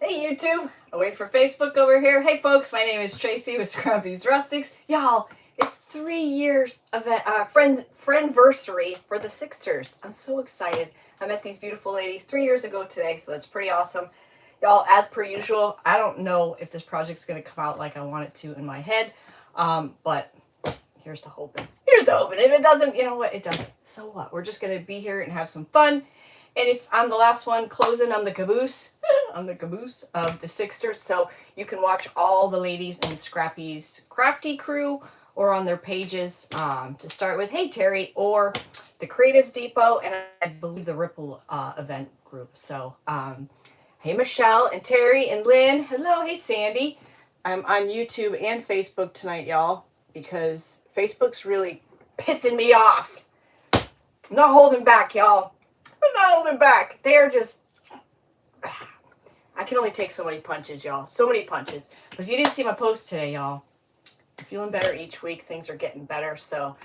Hey YouTube, I'm waiting for Facebook over here. Hey folks, my name is Tracy with Scrappy's Rustics. Y'all, it's 3 years of friendversary for the Sixters. I'm so excited. I met these beautiful ladies 3 years ago today, so that's pretty awesome. Y'all, as per usual, I don't know if this project's going to come out like I want it to in my head, but here's the hoping. Here's the hoping. If it doesn't, you know what? It doesn't. So what? We're just going to be here and have some fun. And if I'm the last one closing on the caboose, I'm the caboose of the Sixters, so you can watch all the ladies in Scrappy's crafty crew or on their pages to start with. Hey Terry, or the Creatives Depot, and I believe the Ripple event group. So hey Michelle and Terry and Lynn. Hello. Hey Sandy. I'm on YouTube and Facebook tonight, y'all, because Facebook's really pissing me off. I'm not holding back, y'all. I'm not holding back. They're just... I can only take so many punches, y'all. So many punches. But if you didn't see my post today, y'all, I'm feeling better each week. Things are getting better. So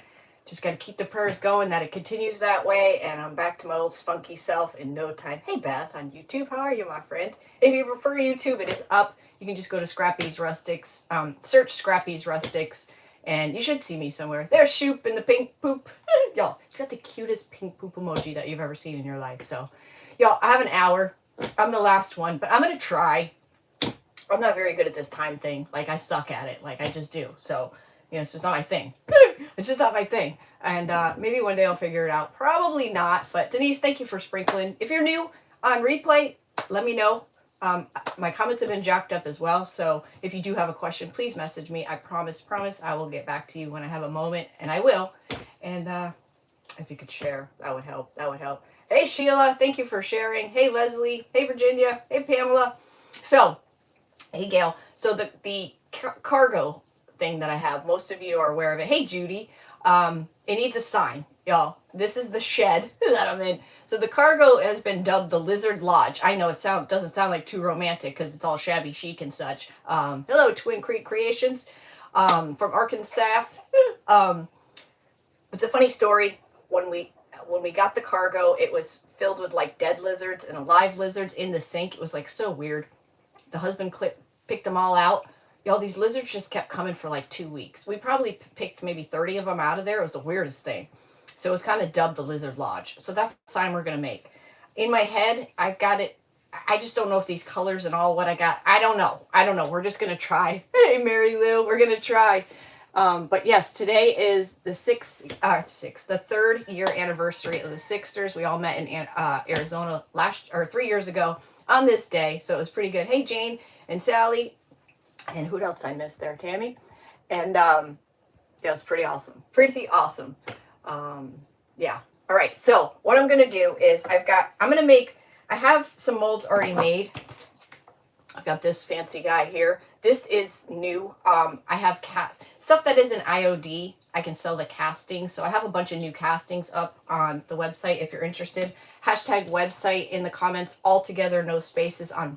just got to keep the prayers going that it continues that way. And I'm back to my old spunky self in no time. Hey, Beth on YouTube. How are you, my friend? If you prefer YouTube, it is up. You can just go to Scrappy's Rustics. Search Scrappy's Rustics. And you should see me somewhere. There's Shoop in the pink poop. Y'all, it's got the cutest pink poop emoji that you've ever seen in your life. So, y'all, I have an hour. I'm the last one, but I'm going to try. I'm not very good at this time thing. Like, I suck at it. Like, I just do. So, you know, it's just not my thing. It's just not my thing. And maybe one day I'll figure it out. Probably not. But, Denise, thank you for sprinkling. If you're new on replay, let me know. My comments have been jacked up as well, so if you do have a question, please message me. I promise I will get back to you when I have a moment, and I will. And if you could share, that would help. That would help. Hey Sheila, thank you for sharing. Hey Leslie, hey Virginia, hey Pamela. So, hey Gail. So the cargo thing that I have, most of you are aware of it. Hey Judy, it needs a sign, y'all. This is the shed that I'm in. So the cargo has been dubbed the Lizard Lodge. I know it doesn't sound like too romantic because it's all shabby chic and such. Hello, Twin Creek Creations from Arkansas. It's a funny story. When we got the cargo, it was filled with like dead lizards and alive lizards in the sink. It was like so weird. The husband picked them all out. Y'all, these lizards just kept coming for like 2 weeks. We probably picked maybe 30 of them out of there. It was the weirdest thing. So it was kind of dubbed the Lizard Lodge. So that's the sign we're going to make. In my head, I've got it. I just don't know if these colors and all what I got. I don't know. We're just going to try. Hey, Mary Lou, we're going to try. But yes, today is the the 3rd year anniversary of the Sixters. We all met in Arizona 3 years ago on this day. So it was pretty good. Hey, Jane and Sally. And who else I missed there? Tammy. And yeah, it was pretty awesome. Pretty awesome. Yeah. All right. So what I'm going to do is I have some molds already made. I've got this fancy guy here. This is new. I have stuff that is an IOD. I can sell the casting. So I have a bunch of new castings up on the website if you're interested. Hashtag website in the comments, all together, no spaces on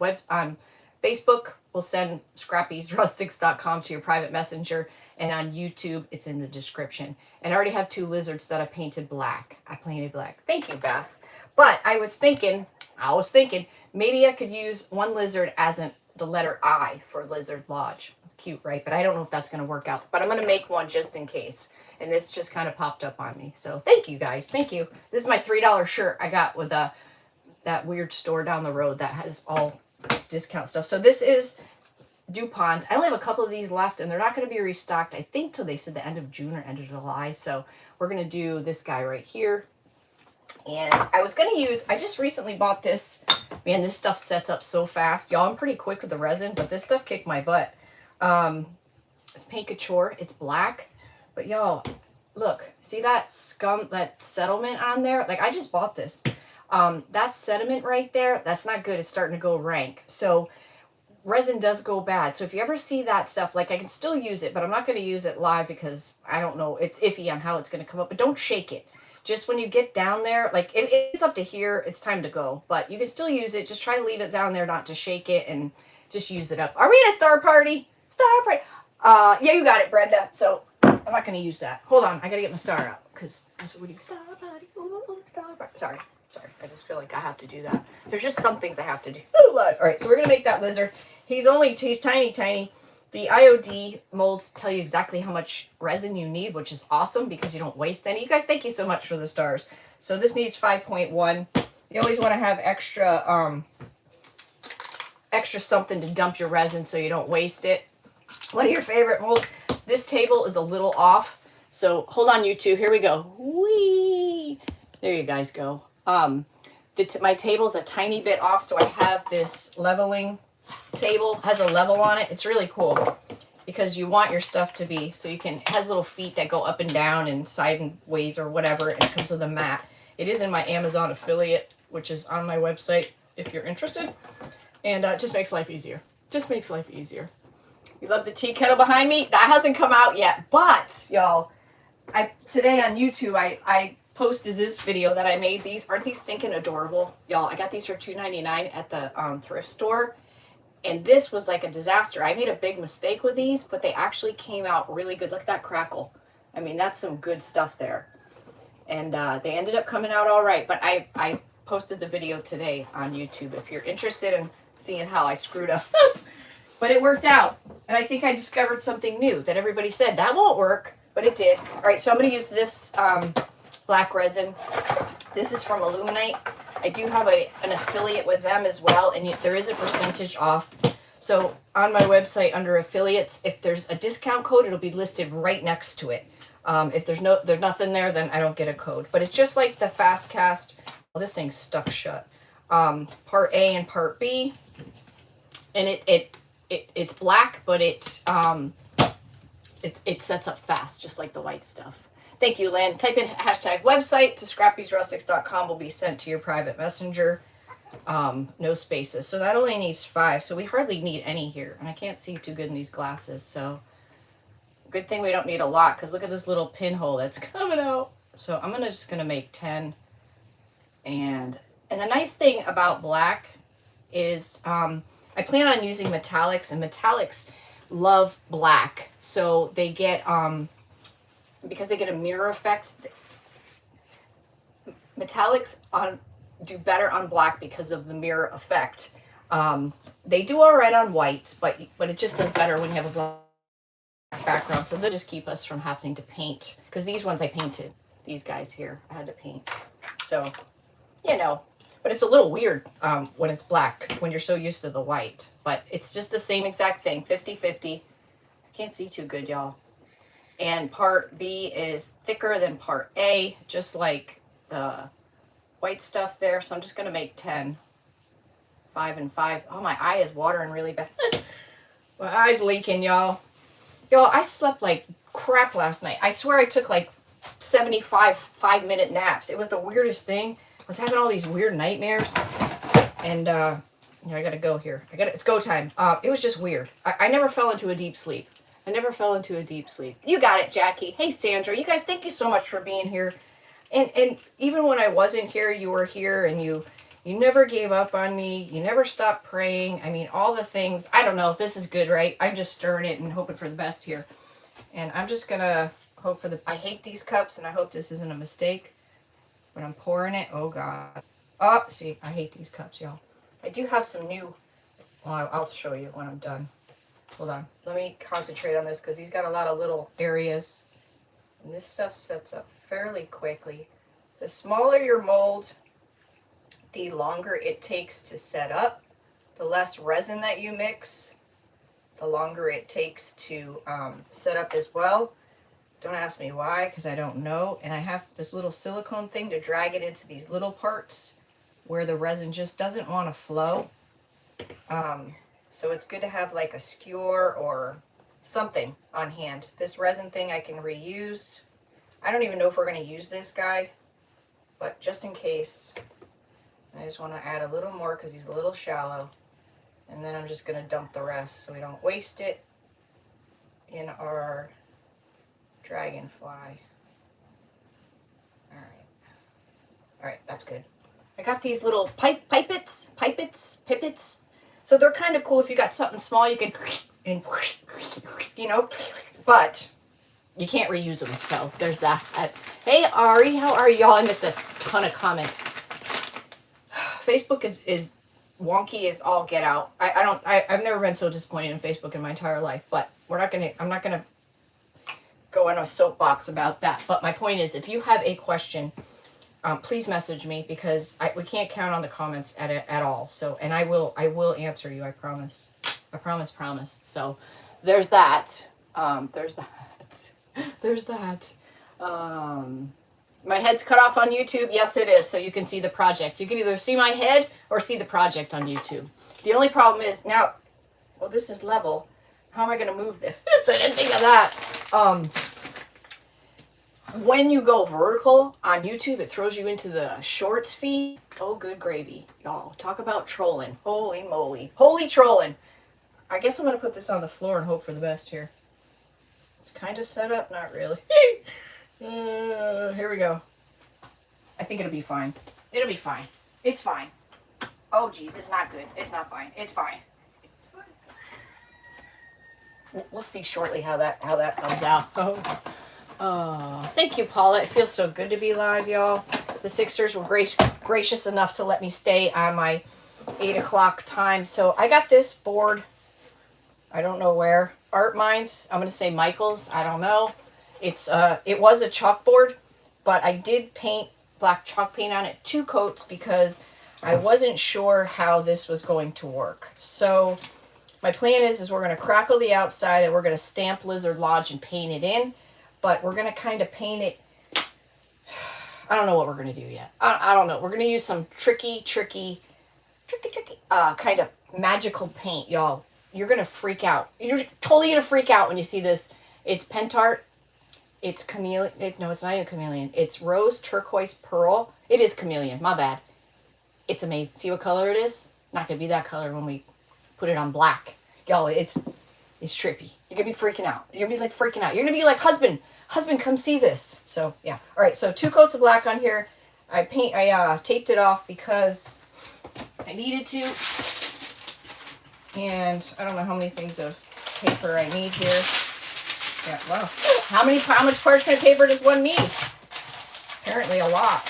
Facebook. We'll send scrappysrustics.com to your private messenger. And on YouTube, it's in the description. And I already have 2 lizards that I painted black. I painted black. Thank you, Beth. But I was thinking, maybe I could use one lizard as the letter I for Lizard Lodge. Cute, right? But I don't know if that's going to work out. But I'm going to make one just in case. And this just kind of popped up on me. So thank you, guys. Thank you. This is my $3 shirt I got with that weird store down the road that has all discount stuff. So this is DuPont. I only have a couple of these left, and they're not going to be restocked, I think, till they said the end of June or end of July. So we're going to do this guy right here. And I just recently bought this. Man, this stuff sets up so fast. Y'all, I'm pretty quick with the resin, but this stuff kicked my butt. It's Paint Couture. It's black. But y'all, look. See that that settlement on there? Like, I just bought this. That sediment right there, that's not good. It's starting to go rank. So resin does go bad. So if you ever see that stuff, like I can still use it, but I'm not going to use it live because I don't know. It's iffy on how it's going to come up. But don't shake it. Just when you get down there, like if it's up to here, it's time to go. But you can still use it. Just try to leave it down there, not to shake it, and just use it up. Are we at a star party? Star party. Yeah, you got it, Brenda. So I'm not going to use that. Hold on. I got to get my star out because that's what we do. Star party. Star party. Sorry. Sorry, I just feel like I have to do that. There's just some things I have to do. All right, so we're going to make that lizard. He's tiny, tiny. The IOD molds tell you exactly how much resin you need, which is awesome because you don't waste any. You guys, thank you so much for the stars. So this needs 5.1. You always want to have extra something to dump your resin so you don't waste it. One of your favorite molds. This table is a little off, so hold on, you two. Here we go. Whee! There you guys go. My table's a tiny bit off, so I have this leveling table. Has a level on it. It's really cool because you want your stuff to be so you can. It has little feet that go up and down and sideways or whatever, and it comes with a mat. It is in my Amazon affiliate, which is on my website if you're interested, and it just makes life easier. Just makes life easier. You love the tea kettle behind me? That hasn't come out yet, but y'all, today on YouTube I posted this video that I made. These aren't these stinking adorable, y'all? I got these for $2.99 at the thrift store. And this was like a disaster. I made a big mistake with these, but they actually came out really good. Look at that crackle. I mean, that's some good stuff there. And they ended up coming out all right. But I posted the video today on YouTube if you're interested in seeing how I screwed up. But it worked out. And I think I discovered something new that everybody said, that won't work. But it did. All right, so I'm going to use this black resin. This is from Illuminate. I do have an affiliate with them as well, and there is a percentage off. So on my website under affiliates, if there's a discount code, it'll be listed right next to it. If there's nothing there, then I don't get a code. But it's just like the Fast Cast. Well, this thing's stuck shut. Part A and Part B, and it's black, but it sets up fast, just like the white stuff. Thank you, Lan. Type in #website to scrappysrustics.com. Will be sent to your private messenger. No spaces. So that only needs 5. So we hardly need any here. And I can't see too good in these glasses. So good thing we don't need a lot, because look at this little pinhole that's coming out. So I'm just gonna make 10. And the nice thing about black is I plan on using metallics, and metallics love black. So they get because they get a mirror effect. Metallics do better on black because of the mirror effect. They do all right on white, but it just does better when you have a black background. So they'll just keep us from having to paint, because these ones I painted. These guys here I had to paint. So, you know, but it's a little weird when it's black, when you're so used to the white. But it's just the same exact thing, 50-50. I can't see too good, y'all. And part B is thicker than part A, just like the white stuff there. So I'm just going to make 10. 5 and 5. Oh, my eye is watering really bad. My eye's leaking, y'all. Y'all, I slept like crap last night. I swear I took like 75 5-minute naps. It was the weirdest thing. I was having all these weird nightmares. And, you know, I got to go here. It's go time. It was just weird. I never fell into a deep sleep. You got it, Jackie. Hey, Sandra. You guys, thank you so much for being here. And even when I wasn't here, you were here, and you never gave up on me. You never stopped praying. I mean, all the things. I don't know if this is good, right? I'm just stirring it and hoping for the best here. And I'm just going to hope for I hate these cups, and I hope this isn't a mistake. When I'm pouring it, oh, God. Oh, see, I hate these cups, y'all. I do have some new. Well, I'll show you when I'm done. Hold on. Let me concentrate on this, because he's got a lot of little areas. And this stuff sets up fairly quickly. The smaller your mold, the longer it takes to set up. The less resin that you mix, the longer it takes to set up as well. Don't ask me why, because I don't know. And I have this little silicone thing to drag it into these little parts where the resin just doesn't want to flow. So it's good to have like a skewer or something on hand. This resin thing I can reuse. I don't even know if we're going to use this guy, but just in case, I just want to add a little more because he's a little shallow. And then I'm just going to dump the rest so we don't waste it in our dragonfly. All right, that's good. I got these little pipets. So they're kind of cool. If you got something small, you can, and you know, but you can't reuse them. So there's that. Hey, Ari, how are y'all? I missed a ton of comments. Facebook is wonky as all get out. I've never been so disappointed in Facebook in my entire life, but I'm not gonna go in a soapbox about that. But my point is, if you have a question, please message me, because we can't count on the comments at all. So, and I will answer you. I promise. I promise. So, there's that. There's that. There's that. My head's cut off on YouTube. Yes, it is. So you can see the project. You can either see my head or see the project on YouTube. The only problem is now, well, this is level. How am I going to move this? I didn't think of that. When you go vertical on YouTube, it throws you into the shorts feed. Oh, good gravy. Y'all, talk about trolling. Holy moly. Holy trolling. I guess I'm going to put this on the floor and hope for the best here. It's kind of set up. Not really. Here we go. I think it'll be fine. It'll be fine. It's fine. Oh, geez. It's not good. It's not fine. It's fine. It's fine. We'll see shortly how that comes out. Thank you, Paula. It feels so good to be live, y'all. The Sixters were gracious enough to let me stay on my 8 o'clock time. So I got this board. I don't know where. Art Minds. I'm going to say Michael's. I don't know. It was a chalkboard, but I did paint black chalk paint on it 2 coats because I wasn't sure how this was going to work. So my plan is we're going to crackle the outside and we're going to stamp Lizard Lodge and paint it in. But we're going to kind of paint it. I don't know what we're going to do yet. I don't know. We're going to use some tricky, kind of magical paint, y'all. You're going to freak out. You're totally going to freak out when you see this. It's pentart. It's chameleon. No, it's not even chameleon. It's rose turquoise pearl. It is chameleon. My bad. It's amazing. See what color it is? Not going to be that color when we put it on black. Y'all, it's trippy. You're going to be freaking out. You're going to be like freaking out. You're going to be like, husband, come see this. So, yeah. All right. So 2 coats of black on here. I taped it off because I needed to. And I don't know how many things of paper I need here. Yeah, wow. How much parchment paper does one need? Apparently a lot.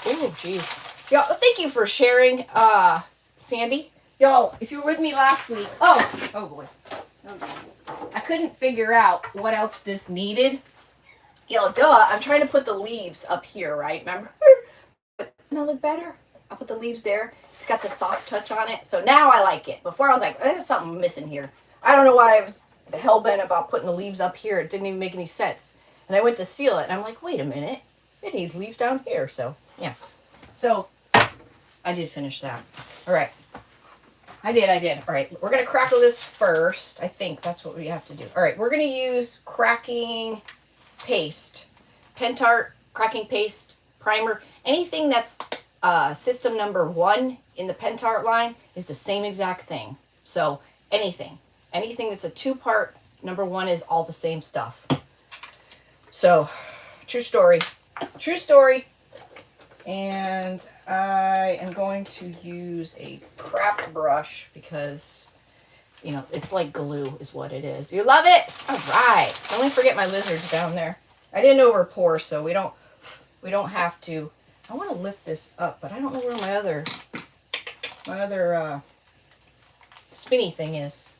Ooh, jeez. Y'all, thank you for sharing, Sandy. Y'all, if you were with me last week, oh boy. I couldn't figure out what else this needed. Yo, I'm trying to put the leaves up here, right? Remember? Doesn't that look better? I'll put the leaves there. It's got the soft touch on it. So now I like it. Before I was like, there's something missing here. I don't know why I was hell-bent about putting the leaves up here. It didn't even make any sense. And I went to seal it, and I'm like, wait a minute. It needs leaves down here. So, yeah. So, I did finish that. All right. I did. All right. We're going to crackle this first. I think that's what we have to do. All right. We're going to use cracking paste. Pentart, cracking paste, primer. Anything that's system number 1 in the pentart line is the same exact thing. So, anything that's a 2-part, number 1 is all the same stuff. So, true story. And I am going to use a craft brush because, you know, it's like glue is what it is. You love it? All right. Don't let me forget my lizards down there. I didn't over pour, so we don't have to. I want to lift this up, but I don't know where my other spinny thing is.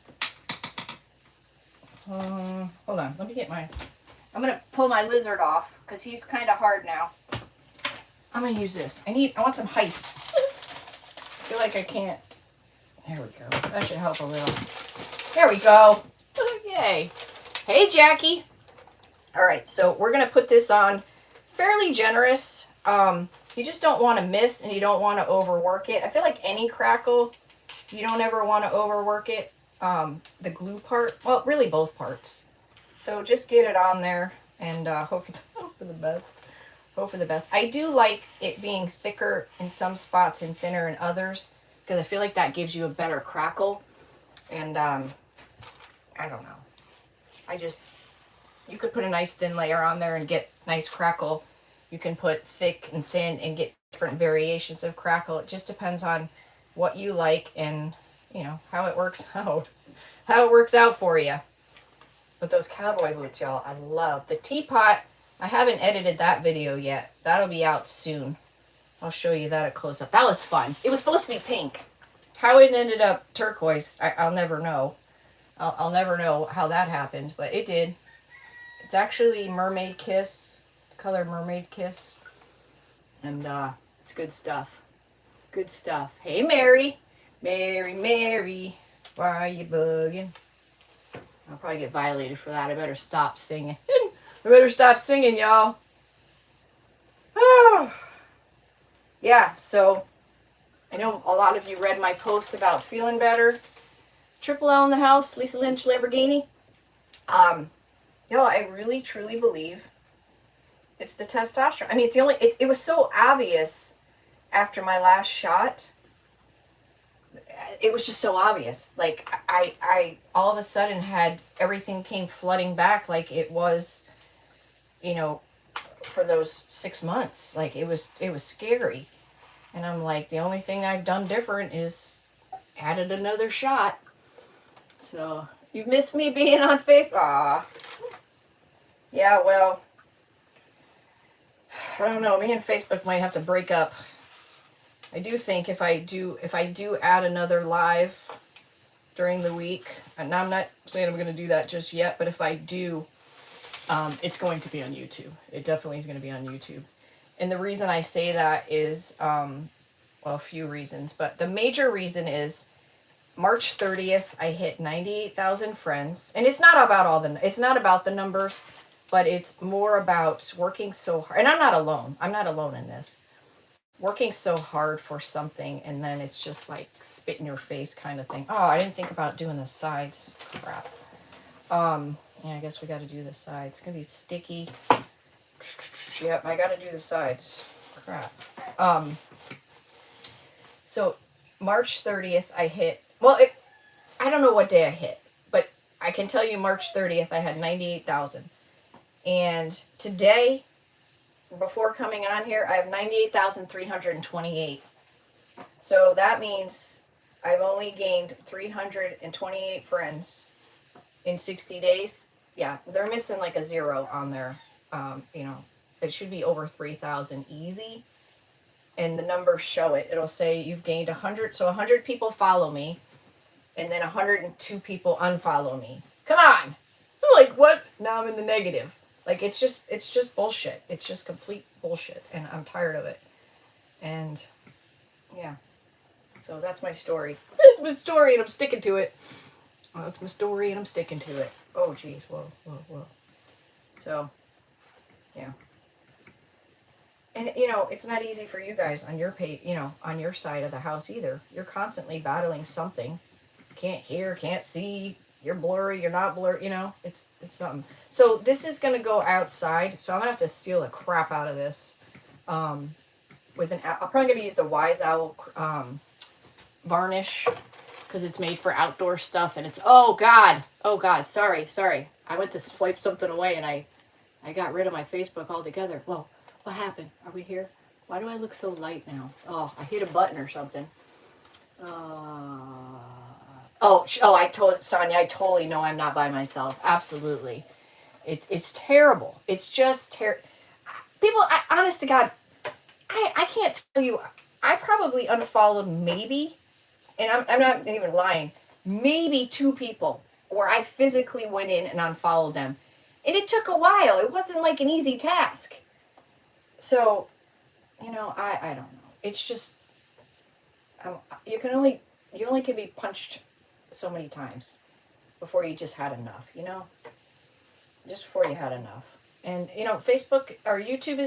Hold on. Let me get I'm going to pull my lizard off because he's kind of hard now. I'm going to use this. I want some height. I feel like I can't. There we go. That should help a little. There we go. Yay. Hey, Jackie. All right. So we're going to put this on fairly generous. You just don't want to miss and you don't want to overwork it. I feel like any crackle, you don't ever want to overwork it. The glue part, well, really both parts. So just get it on there and hope for the best. Hope for the best. I do like it being thicker in some spots and thinner in others because I feel like that gives you a better crackle. And I don't know. You could put a nice thin layer on there and get nice crackle. You can put thick and thin and get different variations of crackle. It just depends on what you like and, you know, how it works out. How it works out for you. But those cowboy boots, y'all, I love. The teapot, I haven't edited that video yet. That'll be out soon. I'll show you that at close up. That was fun. It was supposed to be pink. How it ended up turquoise, I'll never know. I'll never know how that happened, but it did. It's actually Mermaid Kiss, the color Mermaid Kiss. And it's good stuff. Good stuff. Hey, Mary. Mary. Why are you bugging? I'll probably get violated for that. I better stop singing. Y'all. Oh. Yeah, so I know a lot of you read my post about feeling better. Triple L in the house, Lisa Lynch Lamborghini. I really truly believe it's the testosterone. I mean, it was so obvious after my last shot. It was just so obvious. Like I all of a sudden had everything came flooding back like it was, for those 6 months. Like it was scary. And I'm like, the only thing I've done different is added another shot. So you missed me being on Facebook. Aw. Yeah, well, I don't know. Me and Facebook might have to break up. I do think if I do add another live during the week, and I'm not saying I'm going to do that just yet, but if I do, it's going to be on YouTube. It definitely is going to be on YouTube. And the reason I say that is, a few reasons, but the major reason is March 30th, I hit 98,000 friends. And it's not about the numbers, but it's more about working so hard. And I'm not alone. I'm not alone in this. Working so hard for something, and then it's just like spit in your face kind of thing. Oh, I didn't think about doing the sides. Crap. Yeah, I guess we got to do the sides. It's going to be sticky. Yep, I got to do the sides. Crap. So March 30th, I hit, I don't know what day I hit, but I can tell you March 30th, I had 98,000. And today, before coming on here, I have 98,328. So that means I've only gained 328 friends in 60 days. Yeah, they're missing like a 0 on there. It should be over 3,000 easy. And the numbers show it. It'll say you've gained 100. So 100 people follow me. And then 102 people unfollow me. Come on. I'm like, what? Now I'm in the negative. Like, it's just bullshit. It's just complete bullshit. And I'm tired of it. And, yeah. So that's my story. That's my story, and I'm sticking to it. That's my story, and I'm sticking to it. Oh, geez. Whoa. So, yeah. And, it's not easy for you guys on your on your side of the house either. You're constantly battling something. Can't hear, can't see. You're blurry, you're not blurry, it's something. So this is going to go outside. So I'm going to have to steal the crap out of this. I'm probably going to use the Wise Owl varnish because it's made for outdoor stuff. And it's, oh God, sorry. I went to swipe something away and I got rid of my Facebook altogether. Whoa. What happened? Are we here? Why do I look so light now? Oh, I hit a button or something. I told Sonia, I totally know I'm not by myself. Absolutely. It's terrible. It's just terrible. People, honest to God, I can't tell you. I probably unfollowed maybe, and I'm not even lying, maybe 2 people where I physically went in and unfollowed them. And it took a while. It wasn't like an easy task. So, I don't know. It's just, you only can be punched so many times before you just had enough, just before you had enough. And, Facebook or YouTube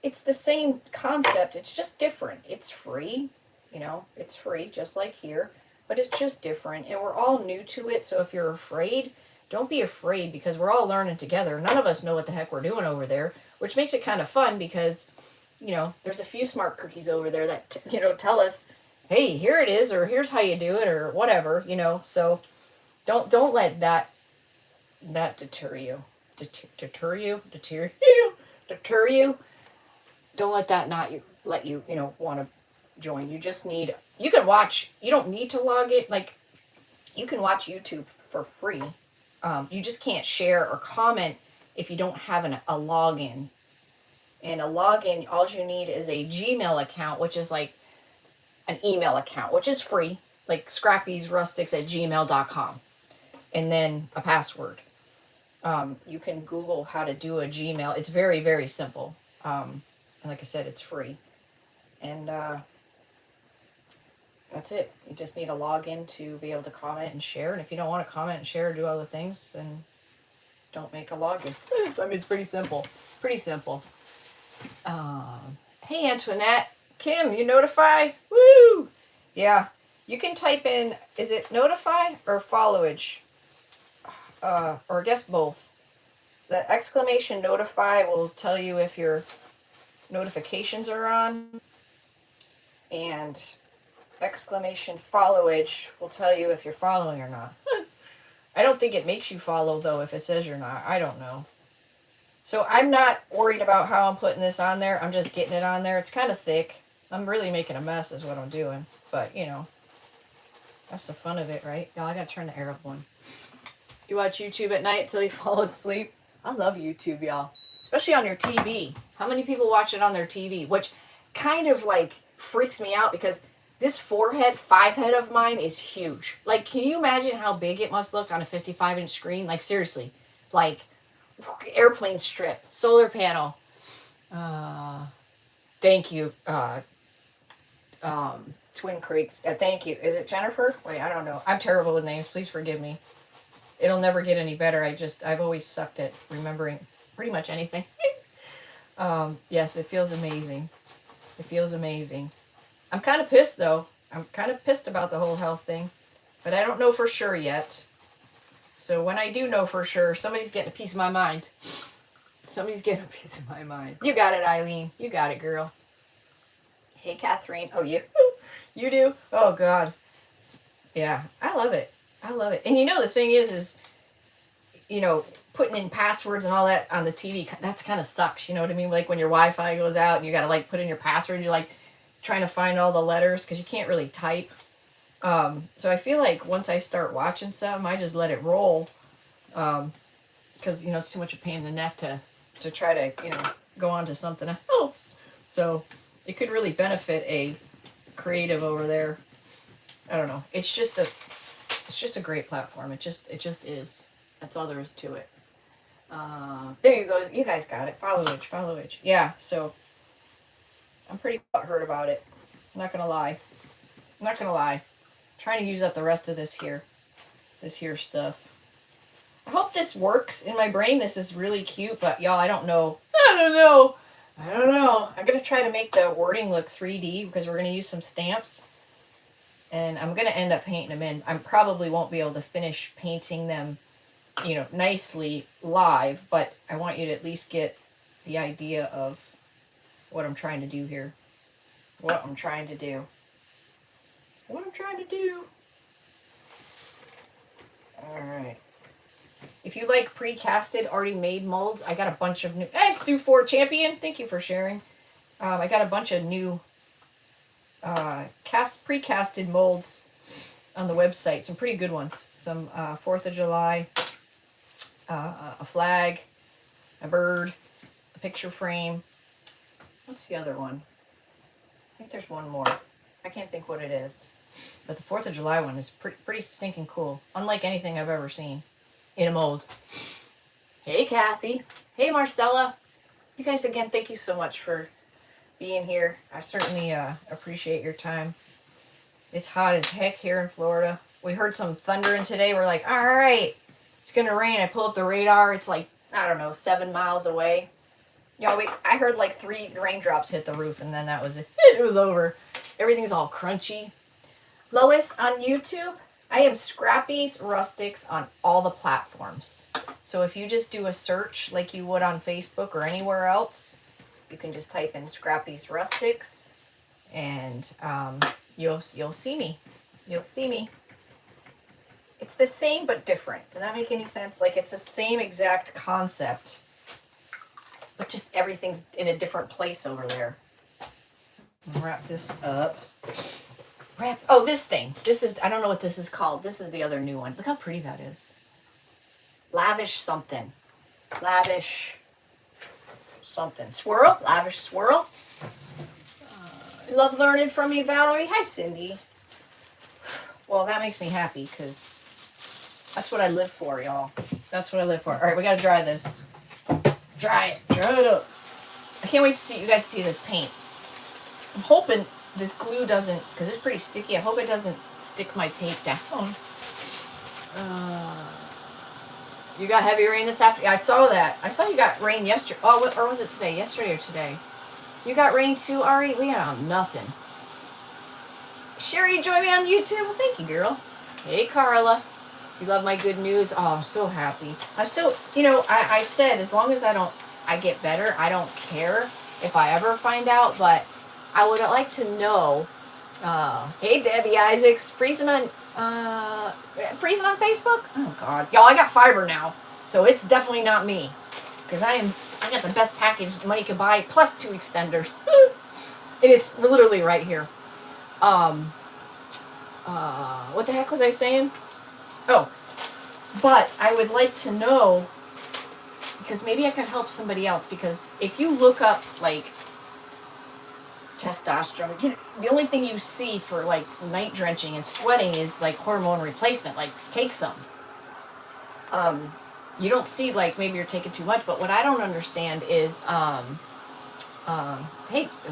it's the same concept. It's just different. It's free, it's free just like here, but it's just different. And we're all new to it. So if you're afraid, don't be afraid because we're all learning together. None of us know what the heck we're doing over there, which makes it kind of fun because, there's a few smart cookies over there that, tell us, hey, here it is, or here's how you do it, or whatever, So don't let that deter you. Deter you. Don't let that not let you, want to join. You can watch. You don't need to log it. Like, you can watch YouTube for free. You just can't share or comment if you don't have a login. And a login, all you need is a Gmail account, which is like an email account, which is free, like scrappyrustics@gmail.com, and then a password. You can Google how to do a Gmail. It's very, very simple. And like I said, it's free. And that's it. You just need a login to be able to comment and share. And if you don't want to comment and share or do other things, then don't make a login. I mean, it's pretty simple. Pretty simple. Hey, Antoinette. Kim, you notify? Woo! Yeah. You can type in, is it notify or followage? Or I guess both. The exclamation notify will tell you if your notifications are on. And exclamation followage will tell you if you're following or not. I don't think it makes you follow, though, if it says you're not. I don't know. So I'm not worried about how I'm putting this on there. I'm just getting it on there. It's kind of thick. I'm really making a mess is what I'm doing. But, you know, that's the fun of it, right? Y'all, I got to turn the air up one. You watch YouTube at night till you fall asleep? I love YouTube, y'all. Especially on your TV. How many people watch it on their TV? Which kind of, like, freaks me out because this 5-head of mine is huge. Like, can you imagine how big it must look on a 55-inch screen? Like, seriously. Like, airplane strip, solar panel. Thank you, Twin Creeks. Thank you. Is it Jennifer? Wait, I don't know. I'm terrible with names. Please forgive me. It'll never get any better. I've always sucked at remembering pretty much anything. Yes, it feels amazing. It feels amazing. I'm kind of pissed, though. I'm kind of pissed about the whole health thing. But I don't know for sure yet. So when I do know for sure, somebody's getting a piece of my mind. Somebody's getting a piece of my mind. You got it, Eileen. You got it, girl. Hey, Catherine. Oh, you? You do? Oh, God. Yeah, I love it. I love it. And you know, the thing is, you know, putting in passwords and all that on the TV, that's kind of sucks. You know what I mean? Like when your Wi-Fi goes out and you got to like put in your password, you're like trying to find all the letters because you can't really type. So I feel like once I start watching some, I just let it roll. Because, you know, it's too much a pain in the neck to try to, you know, go on to something else. So it could really benefit a creative over there. I don't know. It's just a great platform. It just is. That's all there is to it. There you go. You guys got it. Followage. Yeah, so I'm pretty hurt about it. I'm not gonna lie. Trying to use up the rest of this here stuff. I hope this works in my brain. This is really cute, but y'all, I don't know. I'm gonna try to make the wording look 3D because we're gonna use some stamps. And I'm going to end up painting them in. I probably won't be able to finish painting them, you know, nicely live, but I want you to at least get the idea of what I'm trying to do here. What I'm trying to do. Alright. If you like pre-casted, already made molds, I got a bunch of new... Hey, Sue4 Champion! Thank you for sharing. I got a bunch of new... pre-casted molds on the website. Some pretty good ones. Some 4th of July, a flag, a bird, a picture frame. What's the other one? I think there's one more. I can't think what it is. But the 4th of July one is pretty stinking cool. Unlike anything I've ever seen in a mold. Hey, Kathy. Hey, Marcella. You guys, again, thank you so much for being here. I certainly appreciate your time. It's hot as heck here in Florida. We heard some thundering today. We're like, all right, it's gonna rain. I pull up the radar. It's like, I don't know, 7 miles away. You know, I heard like 3 raindrops hit the roof, and then that was it. It was over. Everything's all crunchy. Lois on YouTube, I am Scrappy's Rustics on all the platforms. So if you just do a search like you would on Facebook or anywhere else, you can just type in Scrappy's Rustics, and you'll see me. You'll see me. It's the same but different. Does that make any sense? Like it's the same exact concept, but just everything's in a different place over there. Wrap this up. Oh, this thing. This is, I don't know what this is called. This is the other new one. Look how pretty that is. Lavish something. Lavish something. Swirl, lavish swirl. I love learning from you, Valerie. Hi, Cindy. Well, that makes me happy because that's what I live for, y'all. That's what I live for. All right, we got to dry this. Dry it. Dry it up. I can't wait to see you guys see this paint. I'm hoping this glue doesn't, because it's pretty sticky, I hope it doesn't stick my tape down. You got heavy rain this afternoon? I saw that. I saw you got rain yesterday. Oh, or was it today? Yesterday or today? You got rain too, Ari? We got nothing. Sherry, join me on YouTube? Well, thank you, girl. Hey, Carla. You love my good news? Oh, I'm so happy. I'm so, I said as long as I get better, I don't care if I ever find out, but I would like to know. Hey, Debbie Isaacs. Freezing on Facebook? Oh, God. Y'all, I got fiber now, so it's definitely not me. Because I got the best package money could buy, plus 2 extenders. And it's literally right here. What the heck was I saying? Oh, but I would like to know, because maybe I could help somebody else, because if you look up, like, testosterone, the only thing you see for, like, night drenching and sweating is, like, hormone replacement, like, take some. You don't see, like, maybe you're taking too much, but what I don't understand is, hey,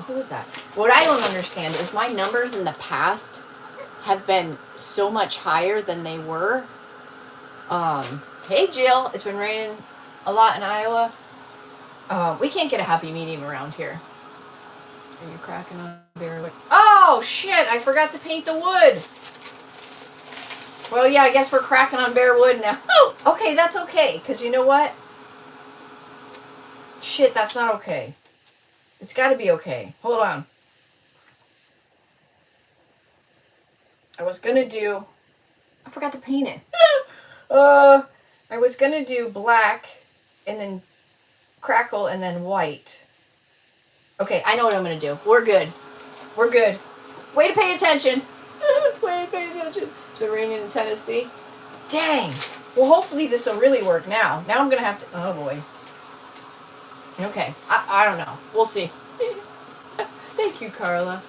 who is that? What I don't understand is my numbers in the past have been so much higher than they were. Hey, Jill, it's been raining a lot in Iowa. We can't get a happy medium around here. Are you cracking on bare wood? Oh, shit, I forgot to paint the wood. Well, yeah, I guess we're cracking on bare wood now. Oh, okay, that's okay, because you know what? Shit, that's not okay. It's got to be okay. Hold on. I forgot to paint it. I was going to do black and then crackle and then white. Okay, I know what I'm going to do. We're good. We're good. Way to pay attention. Way to pay attention. It's been raining in Tennessee. Dang. Well, hopefully this will really work now. Now I'm going to have to... Oh, boy. Okay. I don't know. We'll see. Thank you, Carla.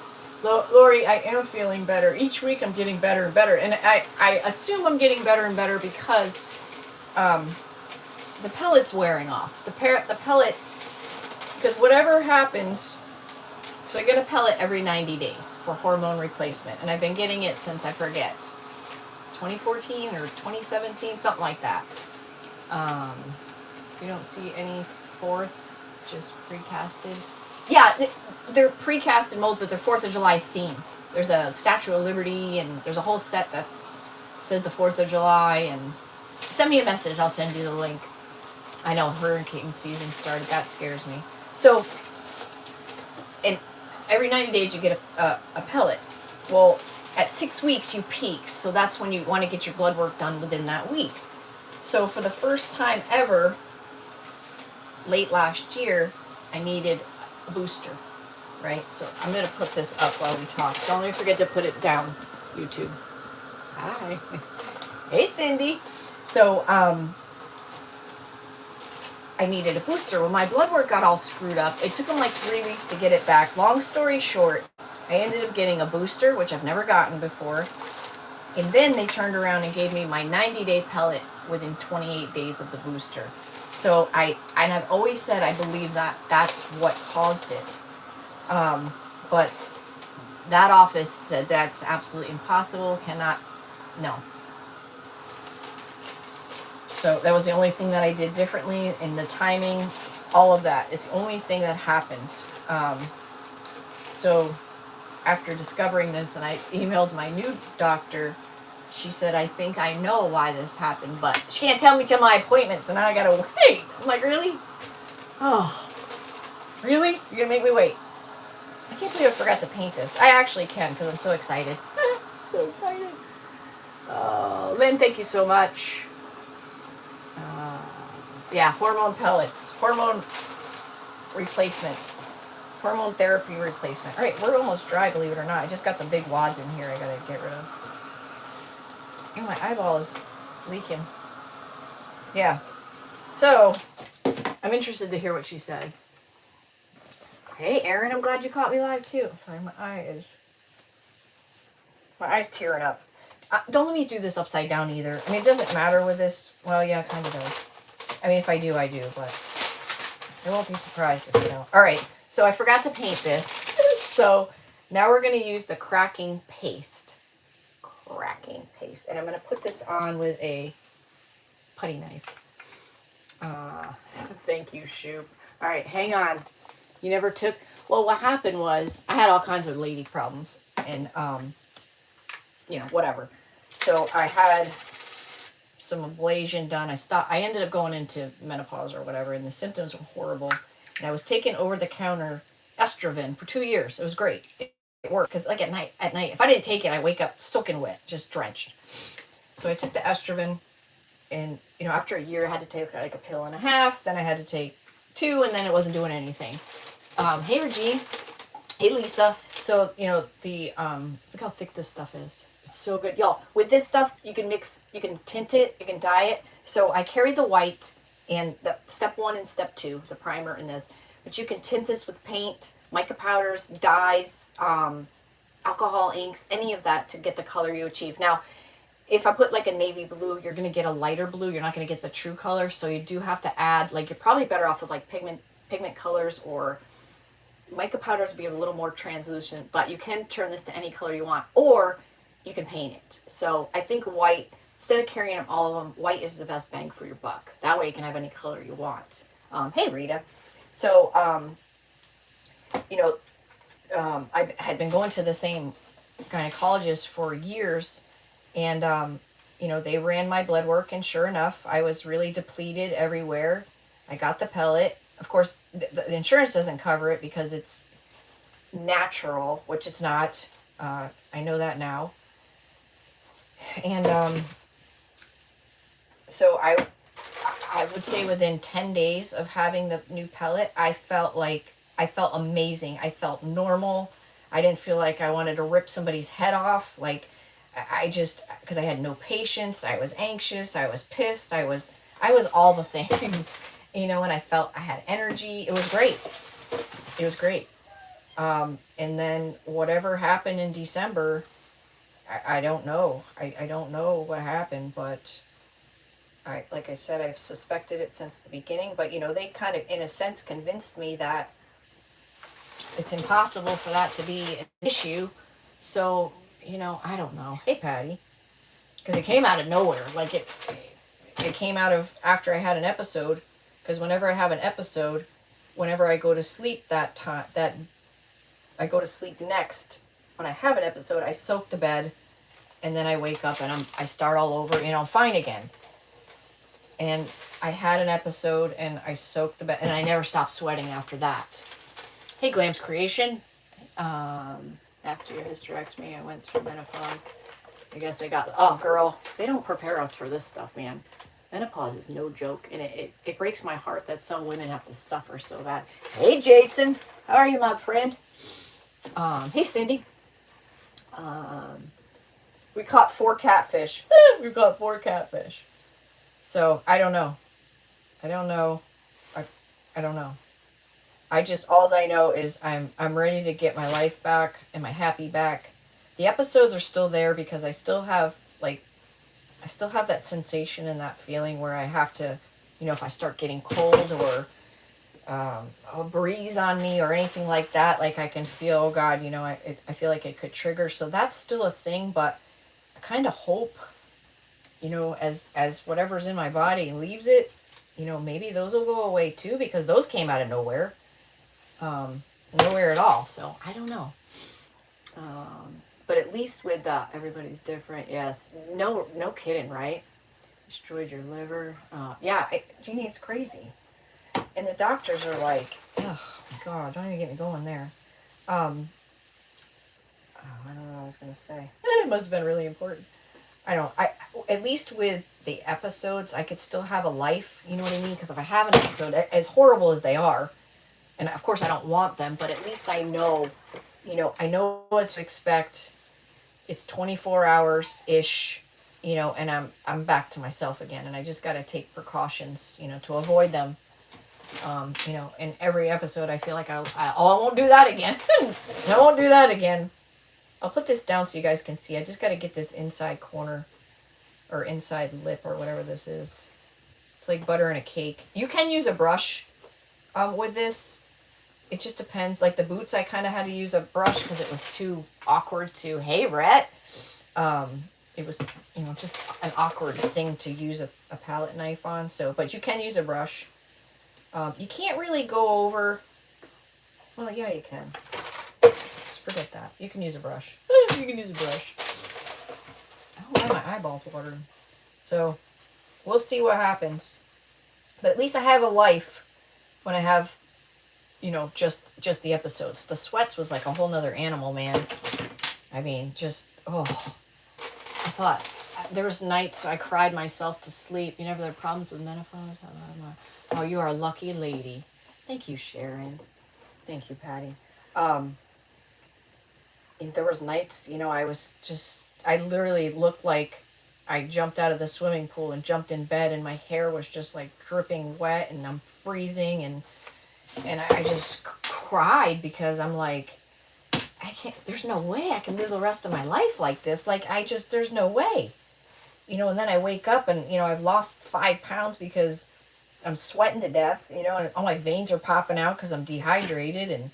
Lori, I am feeling better. Each week I'm getting better and better. And I assume I'm getting better and better because the pellet's wearing off. The pellet... Because whatever happens... So I get a pellet every 90 days for hormone replacement. And I've been getting it since, I forget, 2014 or 2017, something like that. You don't see any 4th, just precasted. Yeah, they're precasted molds, but they're 4th of July theme. There's a Statue of Liberty, and there's a whole set that says the 4th of July. And send me a message. I'll send you the link. I know hurricane season started. That scares me. So, and every 90 days you get a pellet. Well, at 6 weeks you peak, so that's when you want to get your blood work done within that week. So for the first time ever, late last year, I needed a booster, right? So I'm going to put this up while we talk. Don't forget to put it down, YouTube. Hi. Hey, Cindy. So, I needed a booster. Well, my blood work got all screwed up. It took them like 3 weeks to get it back. Long story short, I ended up getting a booster, which I've never gotten before. And then they turned around and gave me my 90-day pellet within 28 days of the booster. So I've always said I believe that that's what caused it. But that office said that's absolutely impossible, no. So that was the only thing that I did differently, in the timing, all of that. It's the only thing that happened. So after discovering this, and I emailed my new doctor, she said, I think I know why this happened, but she can't tell me till my appointment, so now I gotta wait. I'm like, really? Oh, really? You're gonna make me wait? I can't believe I forgot to paint this. I actually can, because I'm so excited. So excited. Oh, Lynn, thank you so much. Yeah, hormone pellets, hormone replacement, hormone therapy replacement. All right, we're almost dry, believe it or not. I just got some big wads in here I gotta get rid of. And my eyeball is leaking. Yeah. So, I'm interested to hear what she says. Hey, Aaron, I'm glad you caught me live too. Sorry, my eye's tearing up. Don't let me do this upside down either. I mean, it doesn't matter with this. Well, yeah, it kind of does. I mean, if I do, I do, but I won't be surprised if you don't. All right, so I forgot to paint this. So now we're going to use the cracking paste. And I'm going to put this on with a putty knife. Thank you, Shoop. All right, hang on. You never took... Well, what happened was I had all kinds of lady problems and, you know, whatever. So I had some ablation done. I ended up going into menopause or whatever, and the symptoms were horrible. And I was taking over-the-counter Estrogen for 2 years. It was great. It worked because, like, at night, if I didn't take it, I wake up soaking wet, just drenched. So I took the Estrogen, and, you know, after a year, I had to take, like, a pill and a half. Then I had to take 2, and then it wasn't doing anything. Hey, Regine. Hey, Lisa. So, you know, look how thick this stuff is. It's so good. Y'all, with this stuff, you can tint it, you can dye it. So I carry the white and the step 1 and step 2, the primer in this. But you can tint this with paint, mica powders, dyes, alcohol inks, any of that to get the color you achieve. Now, if I put like a navy blue, you're going to get a lighter blue. You're not going to get the true color. So you do have to add, like, you're probably better off with like pigment colors, or mica powders would be a little more translucent, but you can turn this to any color you want, or you can paint it. So I think white, instead of carrying them all of them, white is the best bang for your buck. That way you can have any color you want. Hey, Rita. So, you know, I had been going to the same gynecologist for years, and, you know, they ran my blood work, and sure enough, I was really depleted everywhere. I got the pellet. Of course, the insurance doesn't cover it because it's natural, which it's not. I know that now. And so I would say within 10 days of having the new pellet, I felt amazing. I felt normal. I didn't feel like I wanted to rip somebody's head off. Like, I just, because I had no patience. I was anxious. I was pissed. I was all the things, you know, and I felt I had energy. It was great. It was great. And then whatever happened in December, I don't know. I don't know what happened, but like I said, I've suspected it since the beginning. But, you know, they kind of, in a sense, convinced me that it's impossible for that to be an issue. So, you know, I don't know. Hey, Patty. Because it came out of nowhere. Like, it came out of after I had an episode. Because whenever I have an episode, whenever I go to sleep I go to sleep next. When I have an episode, I soak the bed, and then I wake up and I start all over, you know, I'm fine again. And I had an episode, and I soaked the bed, and I never stopped sweating after that. Hey, Glam's Creation. After your hysterectomy, I went through menopause. I guess I got, oh, girl, they don't prepare us for this stuff, man. Menopause is no joke, and it breaks my heart that some women have to suffer so bad. Hey, Jason. How are you, my friend? Hey, Cindy. We caught 4 catfish. We caught 4 catfish. So, I don't know. I don't know. All I know is I'm ready to get my life back and my happy back. The episodes are still there because I still have that sensation and that feeling where I have to, you know, if I start getting cold or a breeze on me or anything like that, like I can feel, oh God, you know, I feel like it could trigger. So that's still a thing, but I kind of hope, you know, as whatever's in my body leaves it, you know, maybe those will go away too, because those came out of nowhere. Nowhere at all. So I don't know. But at least with everybody's different. Yes. No kidding, right? Destroyed your liver. Yeah, Jeannie, it's crazy. And the doctors are like, oh my God, don't even get me going there. I don't know what I was going to say. It must have been really important. At least with the episodes, I could still have a life. You know what I mean? Because if I have an episode, as horrible as they are, and of course I don't want them, but at least I know, you know, I know what to expect. It's 24 hours-ish, you know, and I'm back to myself again. And I just got to take precautions, you know, to avoid them. You know, in every episode, I feel like I won't do that again. I won't do that again. I'll put this down so you guys can see. I just got to get this inside corner or inside lip or whatever this is. It's like butter in a cake. You can use a brush with this. It just depends. Like the boots, I kind of had to use a brush because it was too awkward to, hey, Rhett. It was, you know, just an awkward thing to use a palette knife on. So, but you can use a brush. You can't really go over. Well, yeah, you can. Just forget that. You can use a brush. You can use a brush. I don't know why my eyeballs watered. So, we'll see what happens. But at least I have a life when I have, you know, just the episodes. The sweats was like a whole nother animal, man. I mean, just, oh. I thought, there was nights I cried myself to sleep. You never had problems with menopause? Oh, you are a lucky lady. Thank you, Sharon. Thank you, Patty. There was nights, you know, I literally looked like I jumped out of the swimming pool and jumped in bed, and my hair was just like dripping wet, and I'm freezing, and I just cried because I'm like, I can't, there's no way I can live the rest of my life like this. Like, there's no way. You know, and then I wake up and, you know, I've lost 5 pounds because I'm sweating to death, you know, and all my veins are popping out because I'm dehydrated, and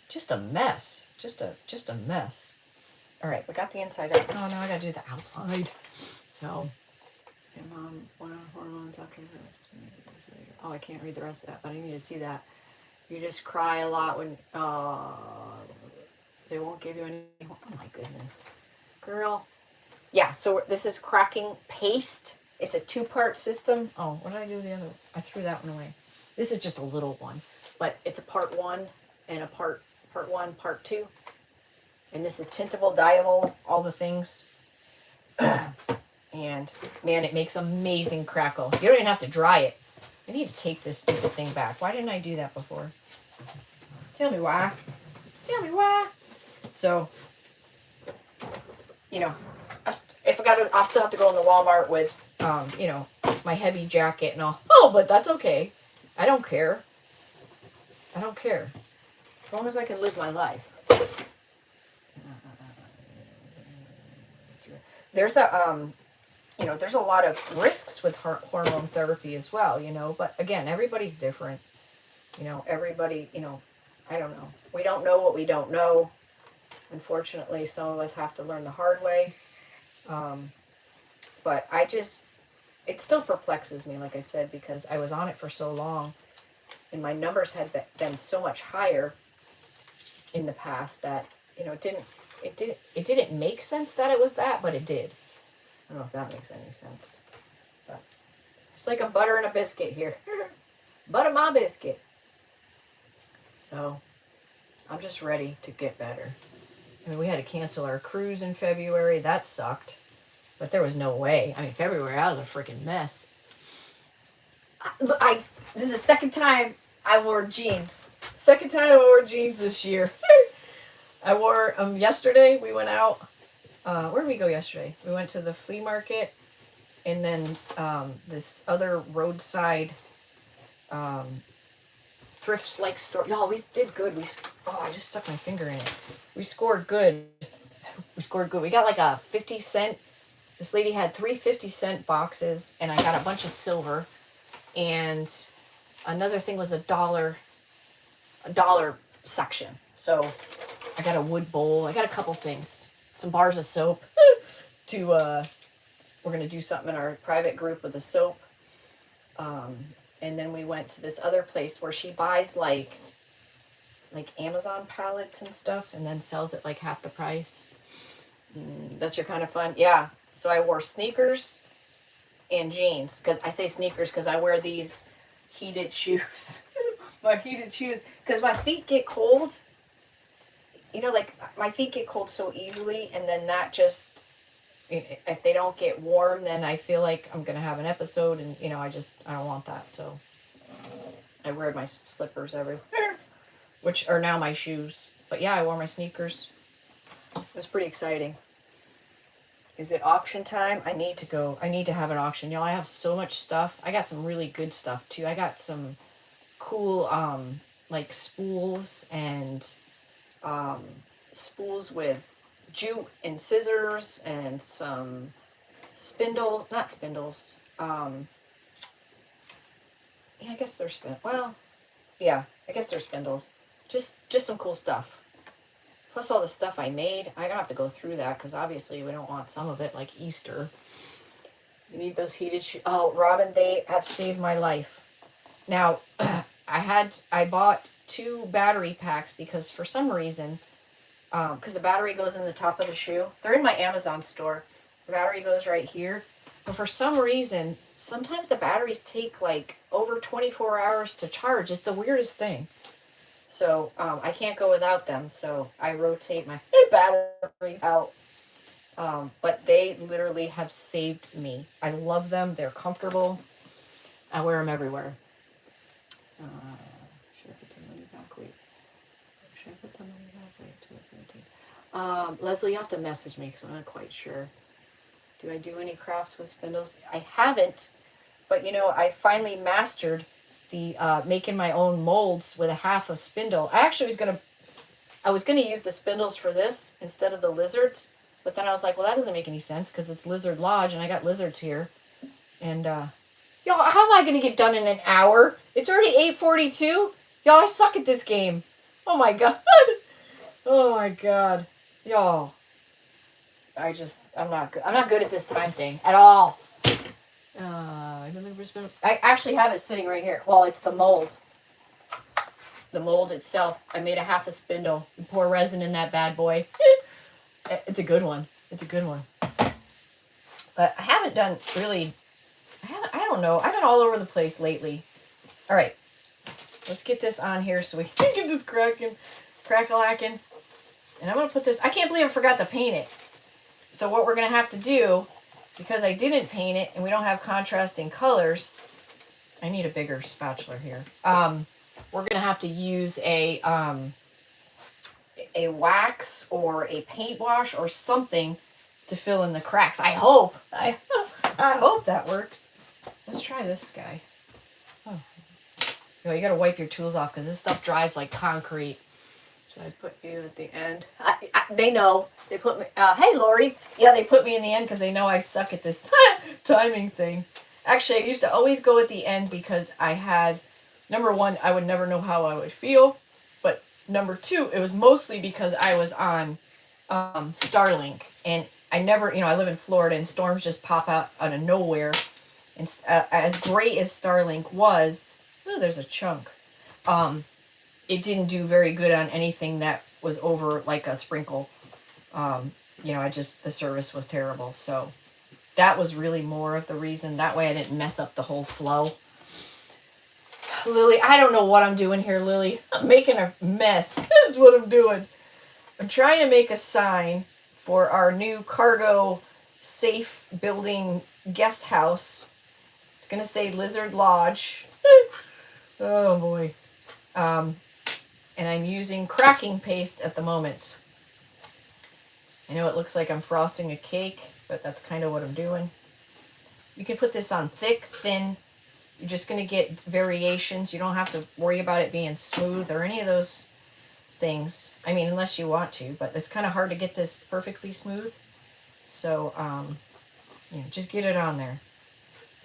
just a mess. Just a mess. All right, we got the inside up. Oh, now I got to do the outside. So, and Mom went on hormones after the rest. Oh, I can't read the rest of that, but I need to see that. You just cry a lot when they won't give you any. Oh my goodness, girl. Yeah. So this is cracking paste. It's a 2-part system. Oh, what did I do with the other? I threw that one away. This is just a little one, but it's a part 1 and a part 1, part 2. And this is tintable, dyeable, all the things. And man, it makes amazing crackle. You don't even have to dry it. I need to take this stupid thing back. Why didn't I do that before? Tell me why. Tell me why. So, you know, I'll still have to go in the Walmart with, you know, my heavy jacket and all. Oh, but that's okay. I don't care. I don't care. As long as I can live my life. There's you know, there's a lot of risks with hormone therapy as well, you know, but again, everybody's different. You know, everybody, you know, I don't know. We don't know what we don't know. Unfortunately, some of us have to learn the hard way. But it still perplexes me, like I said, because I was on it for so long and my numbers had been so much higher in the past that, you know, it didn't make sense that it was that, but it did. I don't know if that makes any sense. But it's like a butter and a biscuit here. Butter my biscuit. So I'm just ready to get better. I mean, we had to cancel our cruise in February. That sucked. But there was no way. I mean, February, I was a freaking mess. This is the second time I wore jeans. Second time I wore jeans this year. I wore them yesterday. We went out. Where did we go yesterday? We went to the flea market. And then this other roadside thrift-like store. Y'all, we did good. I just stuck my finger in it. We scored good. We got like a 50-cent. This lady had 3 50-cent boxes, and I got a bunch of silver. And another thing was a dollar section. So I got a wood bowl. I got a couple things. Some bars of soap. We're going to do something in our private group with the soap. And then we went to this other place where she buys like Amazon pallets and stuff and then sells it like half the price. That's your kind of fun. Yeah. So I wore sneakers and jeans. Because I say sneakers because I wear these heated shoes. My heated shoes. Because my feet get cold. You know, like my feet get cold so easily. And then that just, if they don't get warm, then I feel like I'm going to have an episode. And, you know, I don't want that. So I wear my slippers everywhere. Which are now my shoes. But yeah, I wore my sneakers. It was pretty exciting. Is it auction time? I need to go. I need to have an auction. Y'all, I have so much stuff. I got some really good stuff, too. I got some cool, like spools and, spools with jute and scissors and some not spindles. Yeah, I guess they're well, yeah, I guess they're spindles. Just some cool stuff. Plus all the stuff I made. I don't have to go through that because obviously we don't want some of it like Easter. You need those heated shoes. Oh, Robin, they have saved my life. Now, I bought 2 battery packs because for some reason, because the battery goes in the top of the shoe. They're in my Amazon store. The battery goes right here. But for some reason, sometimes the batteries take like over 24 hours to charge. It's the weirdest thing. So I can't go without them. So I rotate my batteries out. But they literally have saved me. I love them. They're comfortable. I wear them everywhere. Should I put some money back? Wait. Should I put some money back? Wait, 2017. Leslie, you have to message me because I'm not quite sure. Do I do any crafts with spindles? I haven't. But, you know, I finally mastered the making my own molds with a half a spindle. I actually was gonna use the spindles for this instead of the lizards, but then I was like, well, that doesn't make any sense because it's Lizard Lodge and I got lizards here. And y'all, how am I gonna get done in an hour? It's already 8:42. Y'all, I suck at this game. Oh my god. Oh my god, y'all. I'm not good. I'm not good at this time thing at all. I actually have it sitting right here. Well, it's the mold. The mold itself. I made a half a spindle. You pour resin in that bad boy. It's a good one. It's a good one. But I haven't done really. I don't know. I've been all over the place lately. All right. Let's get this on here so we can get this crack-a-lacking. And I'm going to put this. I can't believe I forgot to paint it. So what we're going to have to do, because I didn't paint it and we don't have contrasting colors, I need a bigger spatula here. We're going to have to use a wax or a paint wash or something to fill in the cracks. I hope. I hope that works. Let's try this guy. Oh. You got to wipe your tools off because this stuff dries like concrete. Should I put you at the end? They know. They put me... hey, Lori. Yeah, they put me in the end because they know I suck at this timing thing. Actually, I used to always go at the end because I had... Number one, I would never know how I would feel. But number two, it was mostly because I was on Starlink. And I never... I live in Florida and storms just pop out of nowhere. And as great as Starlink was... Oh, there's a chunk. It didn't do very good on anything that was over like a sprinkle. The service was terrible. So that was really more of the reason. That way I didn't mess up the whole flow. Lily, I don't know what I'm doing here, Lily. I'm making a mess. This is what I'm doing. I'm trying to make a sign for our new cargo safe building guest house. It's going to say Lizard Lodge. Oh boy. And I'm using cracking paste at the moment. I know it looks like I'm frosting a cake, but that's kind of what I'm doing. You can put this on thick, thin. You're just going to get variations. You don't have to worry about it being smooth or any of those things. I mean, unless you want to, but it's kind of hard to get this perfectly smooth. So, just get it on there.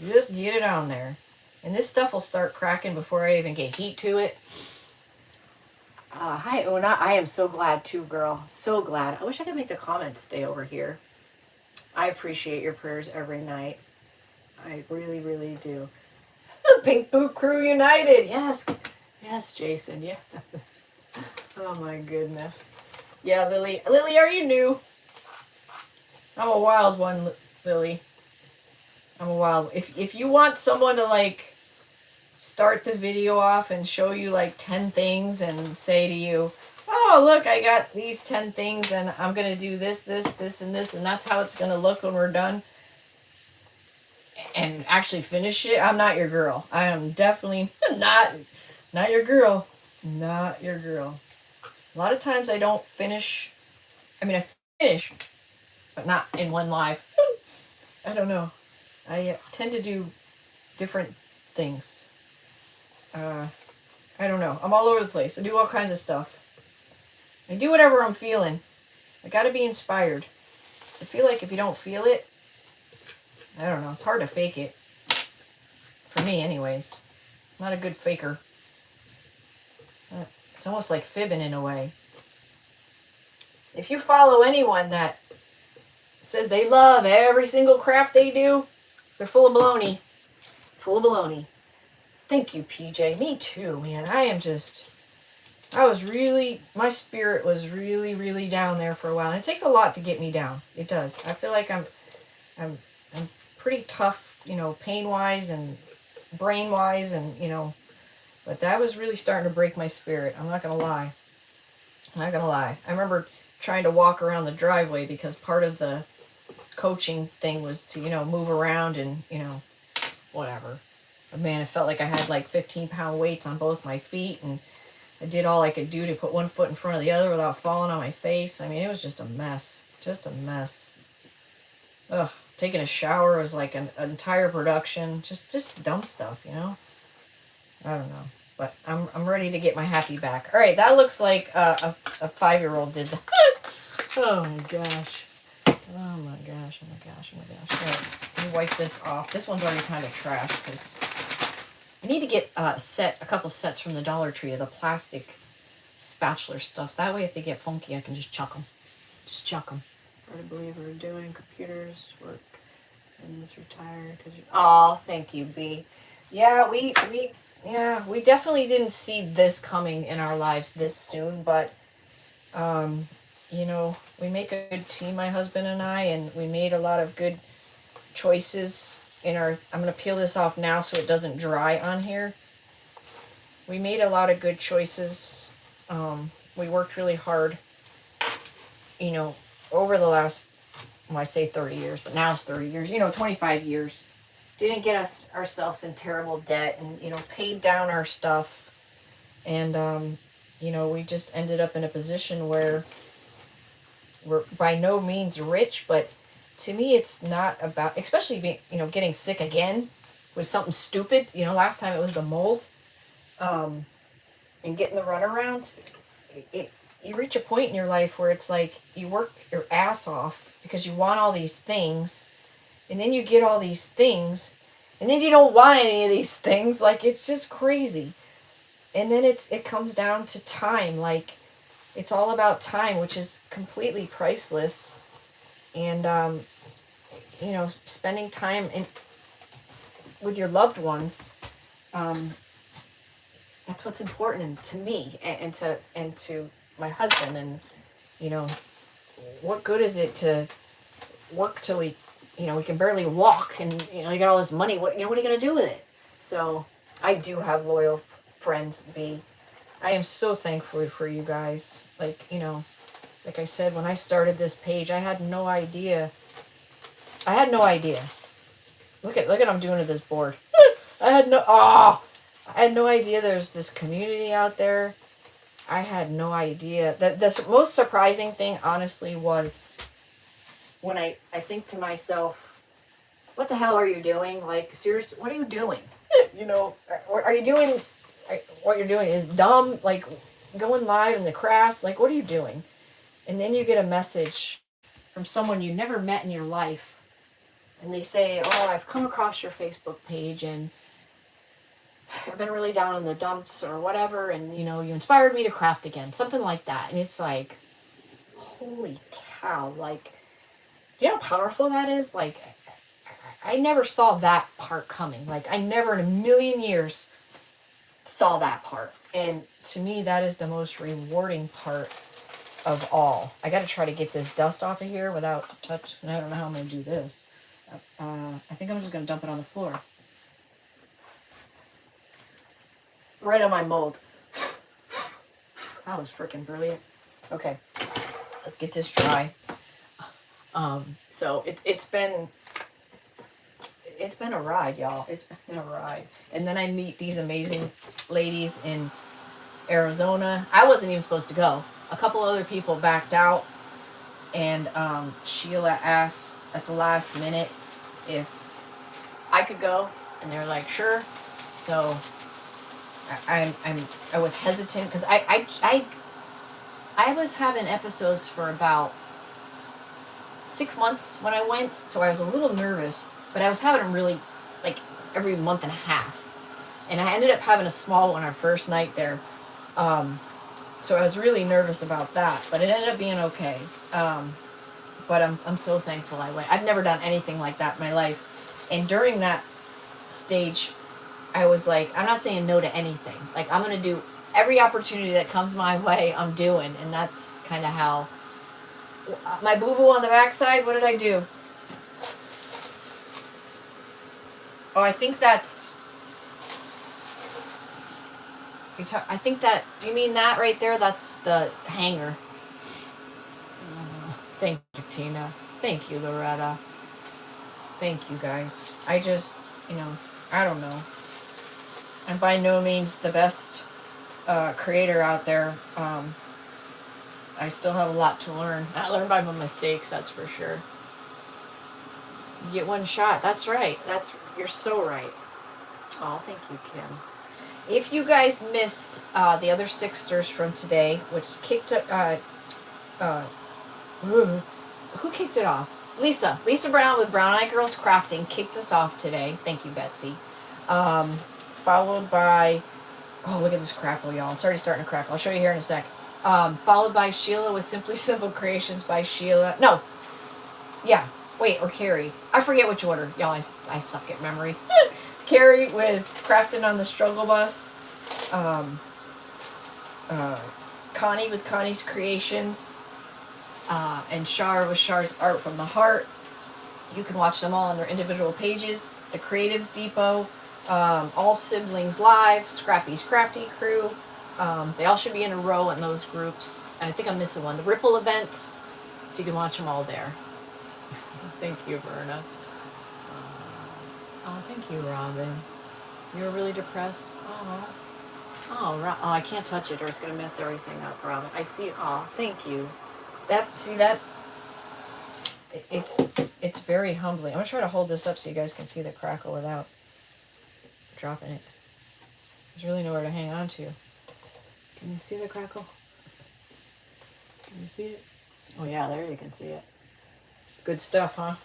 Just get it on there. And this stuff will start cracking before I even get heat to it. Hi, Una. I am so glad too, girl. So glad. I wish I could make the comments stay over here. I appreciate your prayers every night. I really, really do. Pink Boot Crew United. Yes. Yes, Jason. Yes. Oh, my goodness. Yeah, Lily. Lily, are you new? I'm a wild one, Lily. I'm a wild. If you want someone to, like, start the video off and show you like 10 things and say to you, oh, look, I got these 10 things and I'm going to do this, this, this, and this, and that's how it's going to look when we're done, and actually finish it, I'm not your girl. I am definitely not your girl. Not your girl. A lot of times I don't finish. I mean, I finish, but not in one live. I don't know. I tend to do different things. I don't know. I'm all over the place. I do all kinds of stuff. I do whatever I'm feeling. I gotta be inspired. I feel like if you don't feel it, I don't know. It's hard to fake it. For me, anyways. Not a good faker. It's almost like fibbing in a way. If you follow anyone that says they love every single craft they do, they're full of baloney. Full of baloney. Thank you, PJ. Me too, man. My spirit was really, really down there for a while. And it takes a lot to get me down. It does. I feel like I'm pretty tough, pain-wise and brain-wise and, but that was really starting to break my spirit. I'm not going to lie. I remember trying to walk around the driveway because part of the coaching thing was to, move around and, whatever. But man, it felt like I had like 15-pound weights on both my feet, and I did all I could do to put one foot in front of the other without falling on my face. I mean, it was just a mess. Just a mess. Ugh. Taking a shower was like an entire production. Just dumb stuff, I don't know. But I'm ready to get my happy back. All right, that looks like a 5-year-old did that. Oh my gosh. Oh my gosh. All right, let me wipe this off. This one's already kind of trash because I need to get a couple sets from the Dollar Tree of the plastic spatula stuff. That way if they get funky, I can just chuck them. I believe we're doing computers work and is retired. Oh, thank you, B. Yeah, we definitely didn't see this coming in our lives this soon, but we make a good team, my husband and I, and we made a lot of good choices in our. I'm gonna peel this off now so it doesn't dry on here. We made a lot of good choices. We worked really hard, over the last, I say 30 years, but now it's 30 years, 25 years. Didn't get ourselves in terrible debt and, paid down our stuff. And, we just ended up in a position where we're by no means rich, but to me, it's not about, especially being, getting sick again with something stupid. Last time it was the mold, and getting the runaround. You reach a point in your life where it's like you work your ass off because you want all these things, and then you get all these things, and then you don't want any of these things. Like, it's just crazy. And then it comes down to time. Like, it's all about time, which is completely priceless. And spending time with your loved ones, that's what's important to me and to my husband. And what good is it to work till we can barely walk, and you got all this money. What are you gonna do with it? So I do have loyal friends. I am so thankful for you guys. Like I said, when I started this page, I had no idea. Look at what I'm doing to this board. I had no idea there's this community out there. I had no idea. The most surprising thing, honestly, was when I think to myself, what the hell are you doing? Like, seriously, what are you doing? Are you doing, what you're doing is dumb, like going live in the crafts, like, what are you doing? And then you get a message from someone you never met in your life, and they say, oh, I've come across your Facebook page, and I've been really down in the dumps or whatever, and you inspired me to craft again, something like that. And it's like, holy cow, like, you know how powerful that is? Like, I never saw that part coming. Like, I never in a million years saw that part. And to me, that is the most rewarding part of all. I got to try to get this dust off of here without touch. And I don't know how I'm going to do this. I think I'm just going to dump it on the floor. Right on my mold. That was freaking brilliant. Okay, let's get this dry. So it's been a ride, y'all. It's been a ride. And then I meet these amazing ladies in Arizona. I wasn't even supposed to go. A couple other people backed out, and Sheila asked at the last minute if I could go, and they were like, sure. So I was hesitant because I was having episodes for about 6 months when I went, so I was a little nervous, but I was having them really like every month and a half. And I ended up having a small one our first night there. So I was really nervous about that, but it ended up being okay. But I'm so thankful I went. I've never done anything like that in my life. And during that stage, I was like, I'm not saying no to anything. Like, I'm going to do every opportunity that comes my way, I'm doing. And that's kind of how my boo-boo on the backside, what did I do? Oh, I think that's... I think that... You mean that right there? That's the hanger. Thank you, Tina. Thank you, Loretta. Thank you, guys. I just, I don't know. I'm by no means the best creator out there. I still have a lot to learn. I learn by my mistakes, that's for sure. You get one shot. That's right. You're so right. Oh, thank you, Kim. If you guys missed the other Sixters from today, which kicked who kicked it off? Lisa Brown with Brown Eye Girls Crafting kicked us off today. Thank you, Betsy. Followed by, oh, look at this crackle, y'all. It's already starting to crackle. I'll show you here in a sec. Followed by Sheila with Simply Simple Creations by Sheila. No. Yeah. Wait, or Carrie. I forget which order. Y'all, I suck at memory. Carrie with Crafting on the Struggle Bus. Connie with Connie's Creations. And Shar with Shar's Art from the Heart. You can watch them all on their individual pages. The Creatives Depot. All Siblings Live. Scrappy's Crafty Crew. They all should be in a row in those groups. And I think I'm missing one. The Ripple Event. So you can watch them all there. Thank you, Verna. Oh, thank you, Robin. You were really depressed? Oh. Oh, I can't touch it or it's going to mess everything up, Robin. I see. Oh, thank you. It's very humbling. I'm going to try to hold this up so you guys can see the crackle without dropping it. There's really nowhere to hang on to. Can you see the crackle? Can you see it? Oh yeah, there you can see it. Good stuff, huh?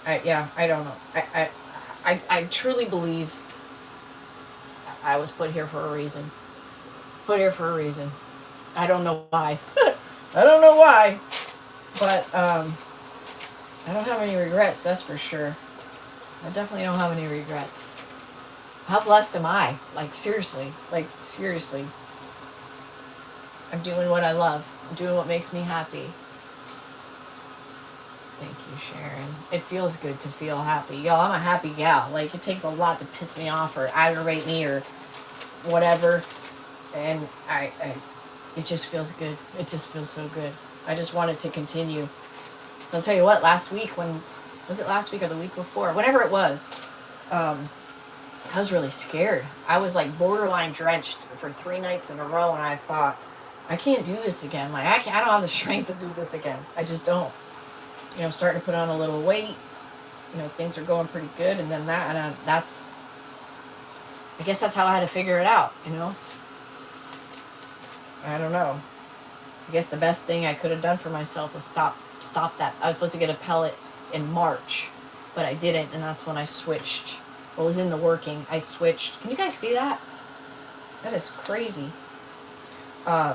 I don't know. I truly believe I was put here for a reason. Put here for a reason. I don't know why. I don't know why. But I don't have any regrets, that's for sure. I definitely don't have any regrets. How blessed am I? Like, seriously. I'm doing what I love. I'm doing what makes me happy. Thank you, Sharon. It feels good to feel happy. Yo, I'm a happy gal. Like, it takes a lot to piss me off or aggravate me or whatever. And it just feels good. It just feels so good. I just want it to continue. I'll tell you what, last week was it last week or the week before? Whenever it was, I was really scared. I was like borderline drenched for 3 nights in a row and I thought, I can't do this again. Like, I don't have the strength to do this again. I just don't. I'm starting to put on a little weight. Things are going pretty good. And then I guess that's how I had to figure it out, I don't know. I guess the best thing I could have done for myself was stop that. I was supposed to get a pellet in March, but I didn't, and that's when I switched. What was in the working, I switched. Can you guys see that? That is crazy. I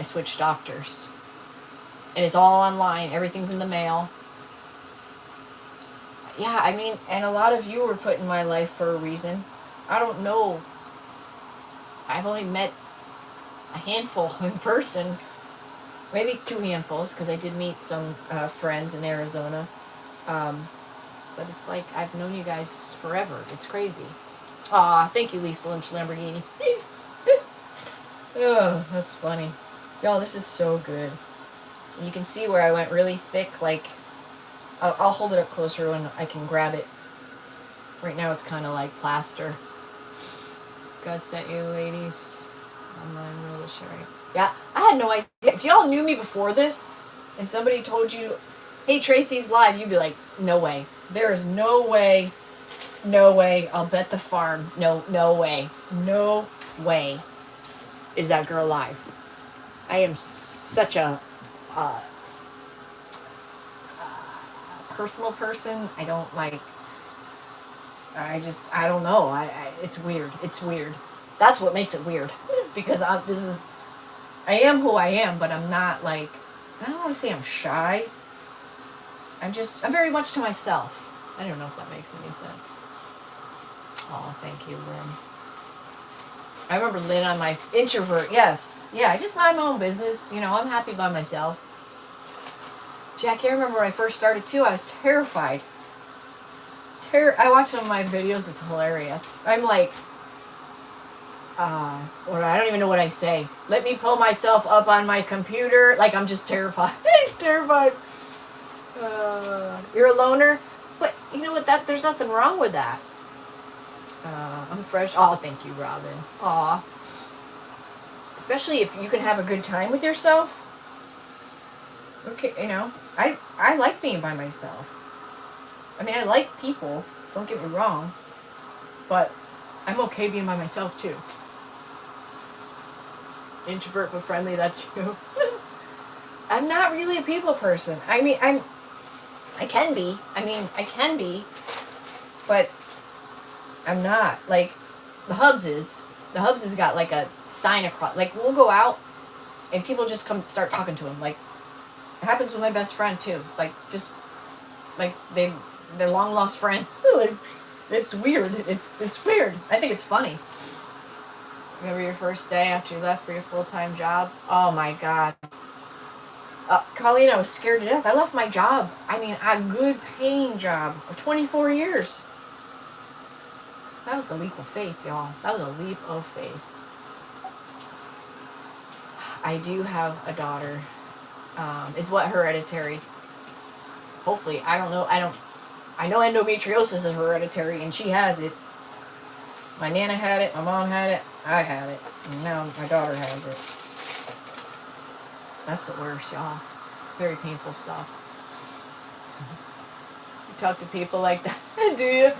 switched doctors. And it's all online. Everything's in the mail. Yeah, I mean, and a lot of you were put in my life for a reason. I don't know. I've only met a handful in person. Maybe 2 handfuls, because I did meet some friends in Arizona. But it's like, I've known you guys forever. It's crazy. Aw, thank you, Lisa Lynch Lamborghini. Oh, that's funny. Y'all, this is so good. And you can see where I went really thick, like, I'll hold it up closer when I can grab it. Right now it's kind of like plaster. God sent you, ladies. Online really sharing. Yeah, I had no idea. If y'all knew me before this, and somebody told you, hey, Tracy's live, you'd be like, no way. There is no way No way. I'll bet the farm. No, no way. No way is that girl alive. I am such a personal person. I don't like. I don't know. It's weird. It's weird. That's what makes it weird. Because I am who I am, but I'm not like, I don't want to say I'm shy. I'm very much to myself. I don't know if that makes any sense. Oh, thank you, Lynn. I remember Lynn on my introvert. Yes. Yeah, I just mind my own business. You know, I'm happy by myself. Jackie, I remember when I first started too, I was terrified. I watch some of my videos, it's hilarious. I'm like, or I don't even know what I say. Let me pull myself up on my computer. Like, I'm just terrified. Terrified. You're a loner? But you know what? There's nothing wrong with that. I'm fresh. Oh, thank you, Robin. Aw. Especially if you can have a good time with yourself. Okay, you know, I like being by myself. I mean, I like people. Don't get me wrong. But I'm okay being by myself, too. Introvert but friendly, that's you. I'm not really a people person. I mean, I can be. I mean, I can be. But I'm not. Like, the Hubs has got like a sign across. Like, we'll go out and people just come start talking to him. Like, it happens with my best friend too. Like, just like they're long lost friends. Like, it's weird. It's weird. I think it's funny. Remember your first day after you left for your full-time job? Oh my God. Colleen, I was scared to death. I left my job. I mean, a good paying job of 24 years. That was a leap of faith, y'all. That was a leap of faith. I do have a daughter. Is what hereditary? Hopefully, I don't know. I know endometriosis is hereditary, and she has it. My nana had it. My mom had it. I had it. And now my daughter has it. That's the worst, y'all. Very painful stuff. You talk to people like that, do you?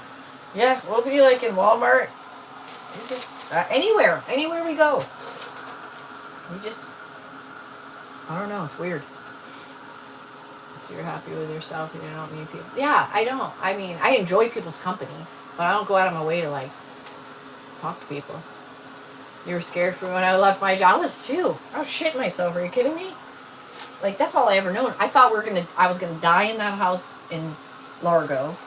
Yeah, we'll be like in Walmart. We just anywhere we go. We just, I don't know. It's weird. So you're happy with yourself and you don't need people. Yeah, I don't. I mean, I enjoy people's company, but I don't go out of my way to like talk to people. You were scared for me when I left my job. I was too. I was shitting myself. Are you kidding me? Like, that's all I ever known. I thought I was gonna die in that house in Largo.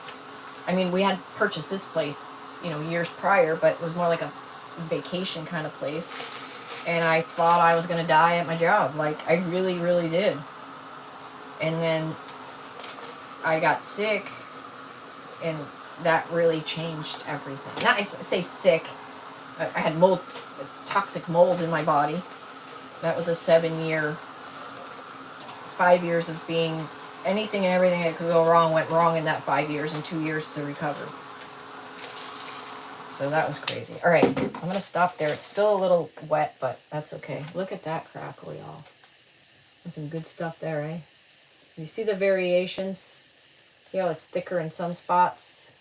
I mean, we had purchased this place, you know, years prior, but it was more like a vacation kind of place. And I thought I was gonna die at my job. Like, I really, really did. And then I got sick, and that really changed everything. Not I say sick. I had toxic mold in my body. That was a 5 years of being anything and everything that could go wrong went wrong in that 5 years and 2 years to recover. So that was crazy. All right, I'm going to stop there. It's still a little wet, but that's okay. Look at that crackle, y'all. There's some good stuff there, eh? You see the variations? See how it's thicker in some spots?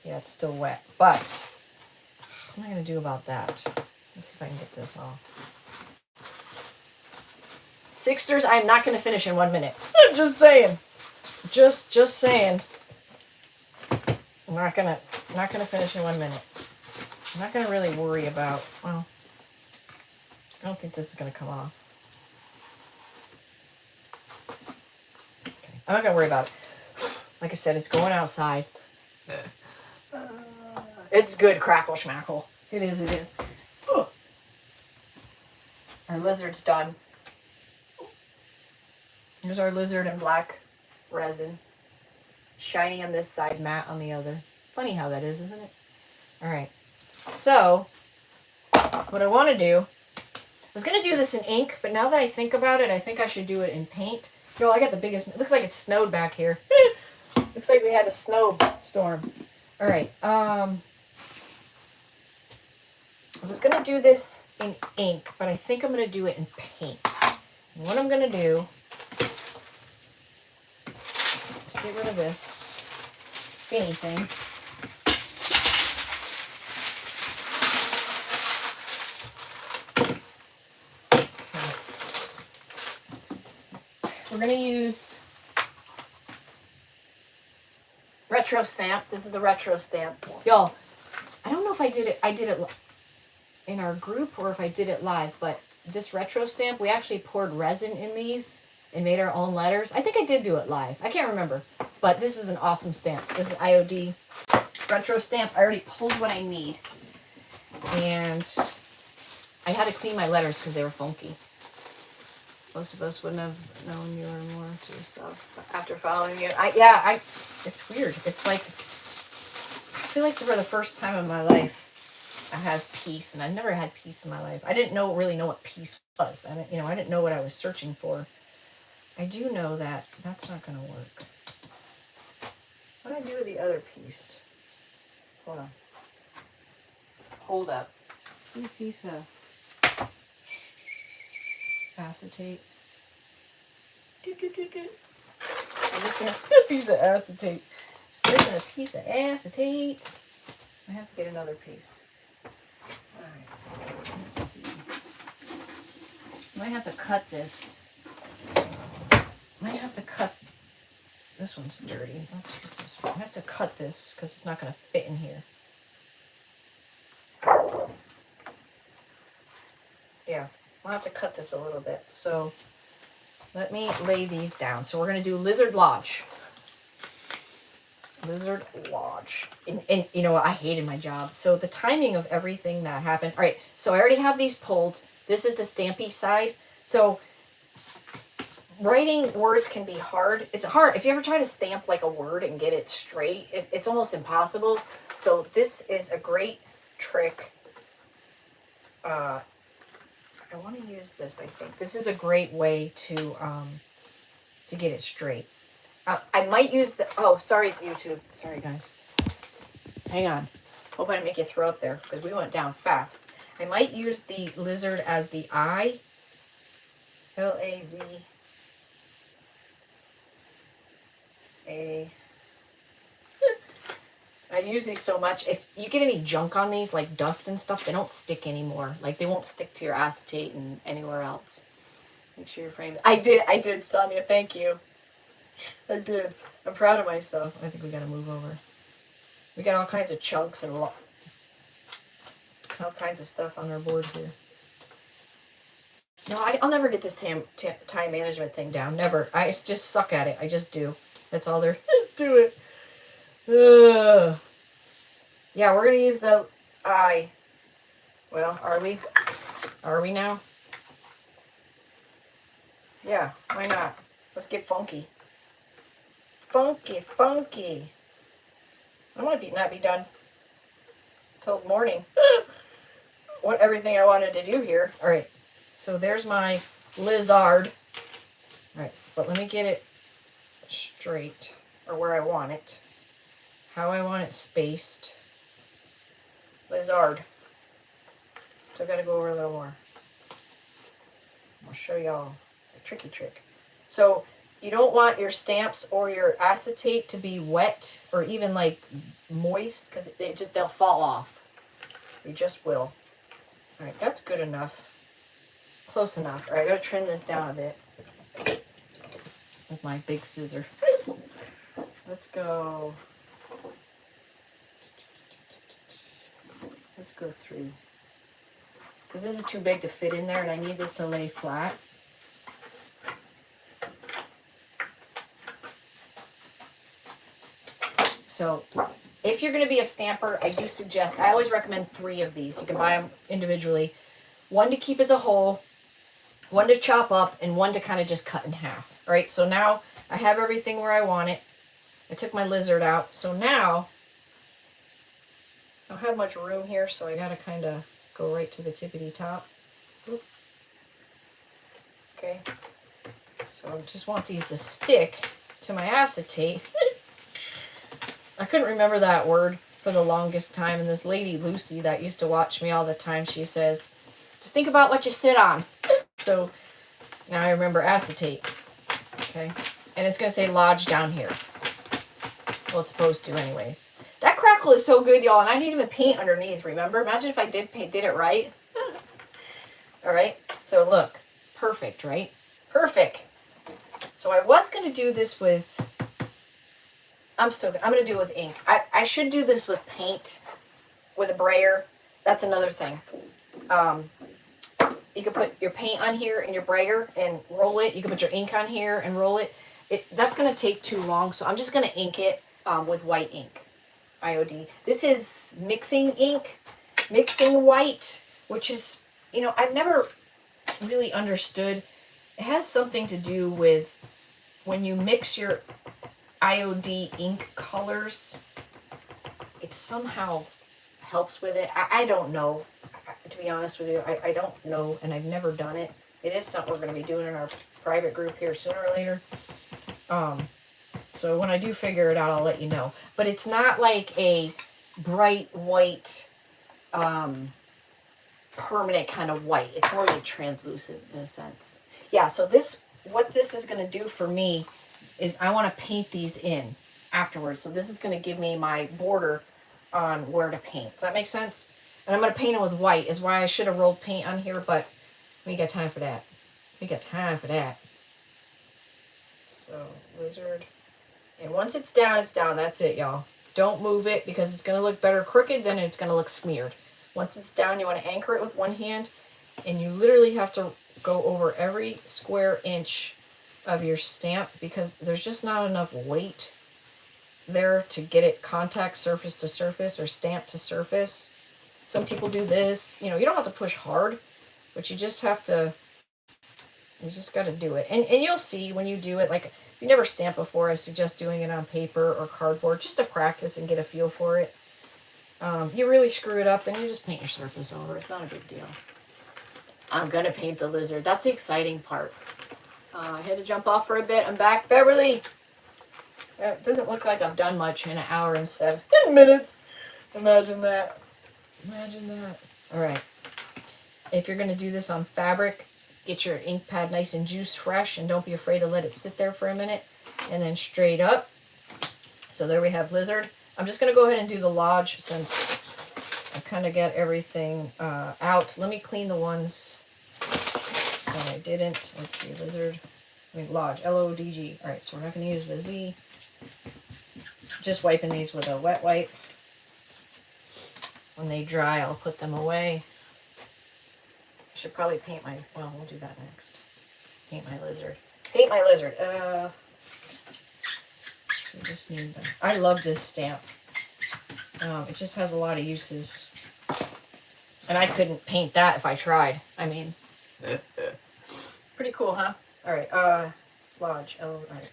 Yeah, it's still wet. But what am I going to do about that? Let's see if I can get this off. Sixters, I'm not going to finish in 1 minute. Just saying. Just saying. I'm not gonna finish in 1 minute. I'm not gonna really worry about. Well, I don't think this is gonna come off. Okay, I'm not gonna worry about it. Like I said, it's going outside. It's good crackle schmackle. It is. It is. Our lizard's done. Here's our lizard in black resin. Shiny on this side, matte on the other. Funny how that is, isn't it? All right. So, what I want to do, I was going to do this in ink, but now that I think about it, I think I should do it in paint. Yo, I got the biggest, it looks like it snowed back here. Looks like we had a snowstorm. All right. I was going to do this in ink, but I think I'm going to do it in paint. And what I'm going to do, let's get rid of this. spinny thing. We're going to use retro stamp. This is the retro stamp. Y'all, I don't know if I did it in our group or if I did it live, but this retro stamp, we actually poured resin in these and made our own letters. I think I did do it live. I can't remember, but this is an awesome stamp. This is IOD retro stamp. I already pulled what I need, and I had to clean my letters because they were funky. Most of us wouldn't have known you were more to yourself after following you. It's weird. It's like, I feel like for the first time in my life, I have peace, and I've never had peace in my life. I didn't really know what peace was. I didn't know what I was searching for. I do know that that's not going to work. What do I do with the other piece? Hold on. Hold up. See a piece of acetate. I just have a piece of acetate. Missing a piece of acetate. I have to get another piece. Alright, let's see. I might have to cut this. This one's dirty. Let's use this one. I have to cut this because it's not going to fit in here. Yeah, I'll have to cut this a little bit. So let me lay these down. So we're going to do Lizard Lodge. Lizard Lodge. And you know what? I hated my job. So the timing of everything that happened. All right, so I already have these pulled. This is the stampy side. So writing words can be hard. It's hard. If you ever try to stamp like a word and get it straight, it's almost impossible. So this is a great trick. I want to use this, I think. This is a great way to get it straight. I might use the... Oh, sorry, YouTube. Sorry, guys. Hang on. Hope I didn't make you throw up there because we went down fast. I might use the lizard as the eye. L-A-Z-A. I use these so much. If you get any junk on these, like dust and stuff, they don't stick anymore. Like, they won't stick to your acetate and anywhere else. Make sure your frame... I did, Sonia. Thank you. I did. I'm proud of myself. I think we gotta move over. We got all kinds of chunks and all kinds of stuff on our board here. No, I'll never get this time management thing down. Never. I just suck at it. I just do. That's all there is to it. Yeah, we're going to use the eye. Well, are we? Are we now? Yeah, why not? Let's get funky. Funky, funky. I might not be done till morning. Everything I wanted to do here. All right, so there's my lizard. All right, but let me get it straight, or where I want it. How I want it spaced. Lizard. So I gotta go over a little more. I'll show y'all a tricky trick. So you don't want your stamps or your acetate to be wet or even like moist, because they'll fall off. They just will. All right, that's good enough. Close enough. All right, I gotta trim this down a bit with my big scissor. Let's go. Let's go through. Because this is too big to fit in there, and I need this to lay flat. So if you're going to be a stamper, I do suggest, I always recommend 3 of these. You can buy them individually. 1 to keep as a whole, 1 to chop up, and 1 to kind of just cut in half. All right, so now I have everything where I want it. I took my lizard out. So now I don't have much room here, so I got to kind of go right to the tippity top. Oop. Okay. So I just want these to stick to my acetate. I couldn't remember that word for the longest time, and this lady, Lucy, that used to watch me all the time, she says, just think about what you sit on. So now I remember acetate. Okay. And it's going to say lodge down here. Well, it's supposed to anyways. That crackle is so good, y'all, and I didn't even paint underneath, remember? Imagine if I did it right. All right, so look, perfect, right? Perfect. So I was going to do this with, I'm going to do it with ink. I should do this with paint, with a brayer. That's another thing. You can put your paint on here and your brayer and roll it. You can put your ink on here and roll it. That's going to take too long, so I'm just going to ink it with white ink. IOD. This is mixing ink, mixing white, which is, you know, I've never really understood. It has something to do with when you mix your IOD ink colors, it somehow helps with it. I don't know. To be honest with you, I don't know, and I've never done it. It is something we're going to be doing in our private group here sooner or later. So when I do figure it out, I'll let you know. But it's not like a bright white, permanent kind of white. It's more like translucent in a sense. Yeah, so what this is going to do for me is I want to paint these in afterwards. So this is going to give me my border on where to paint. Does that make sense? And I'm going to paint it with white, is why I should have rolled paint on here, but we got time for that. We got time for that. So, lizard. And once it's down, it's down. That's it, y'all. Don't move it because it's going to look better crooked than it's going to look smeared. Once it's down, you want to anchor it with one hand, and you literally have to go over every square inch of your stamp because there's just not enough weight there to get it contact surface to surface or stamp to surface. Some people do this. You know, you don't have to push hard, but you just have to, you just got to do it. And you'll see when you do it, like if you never stamped before, I suggest doing it on paper or cardboard just to practice and get a feel for it. You really screw it up, then you just paint your surface over. It's not a big deal. I'm going to paint the lizard. That's the exciting part. I had to jump off for a bit. I'm back. Beverly! It doesn't look like I've done much in an hour and 7 minutes. Imagine that. Imagine that. All right. If you're going to do this on fabric, get your ink pad nice and juice fresh, and don't be afraid to let it sit there for a minute. And then straight up. So there we have lizard. I'm just going to go ahead and do the lodge since I kind of got everything out. Let me clean the ones that I didn't. Let's see, lizard. Lodge, L-O-D-G. All right, so we're not going to use the Z. Just wiping these with a wet wipe. When they dry, I'll put them away. I should probably paint my, well, we'll do that next. Paint my lizard. Paint my lizard. So we just need them. I love this stamp. It just has a lot of uses. And I couldn't paint that if I tried. I mean, pretty cool, huh? All right, lodge. Oh, all right.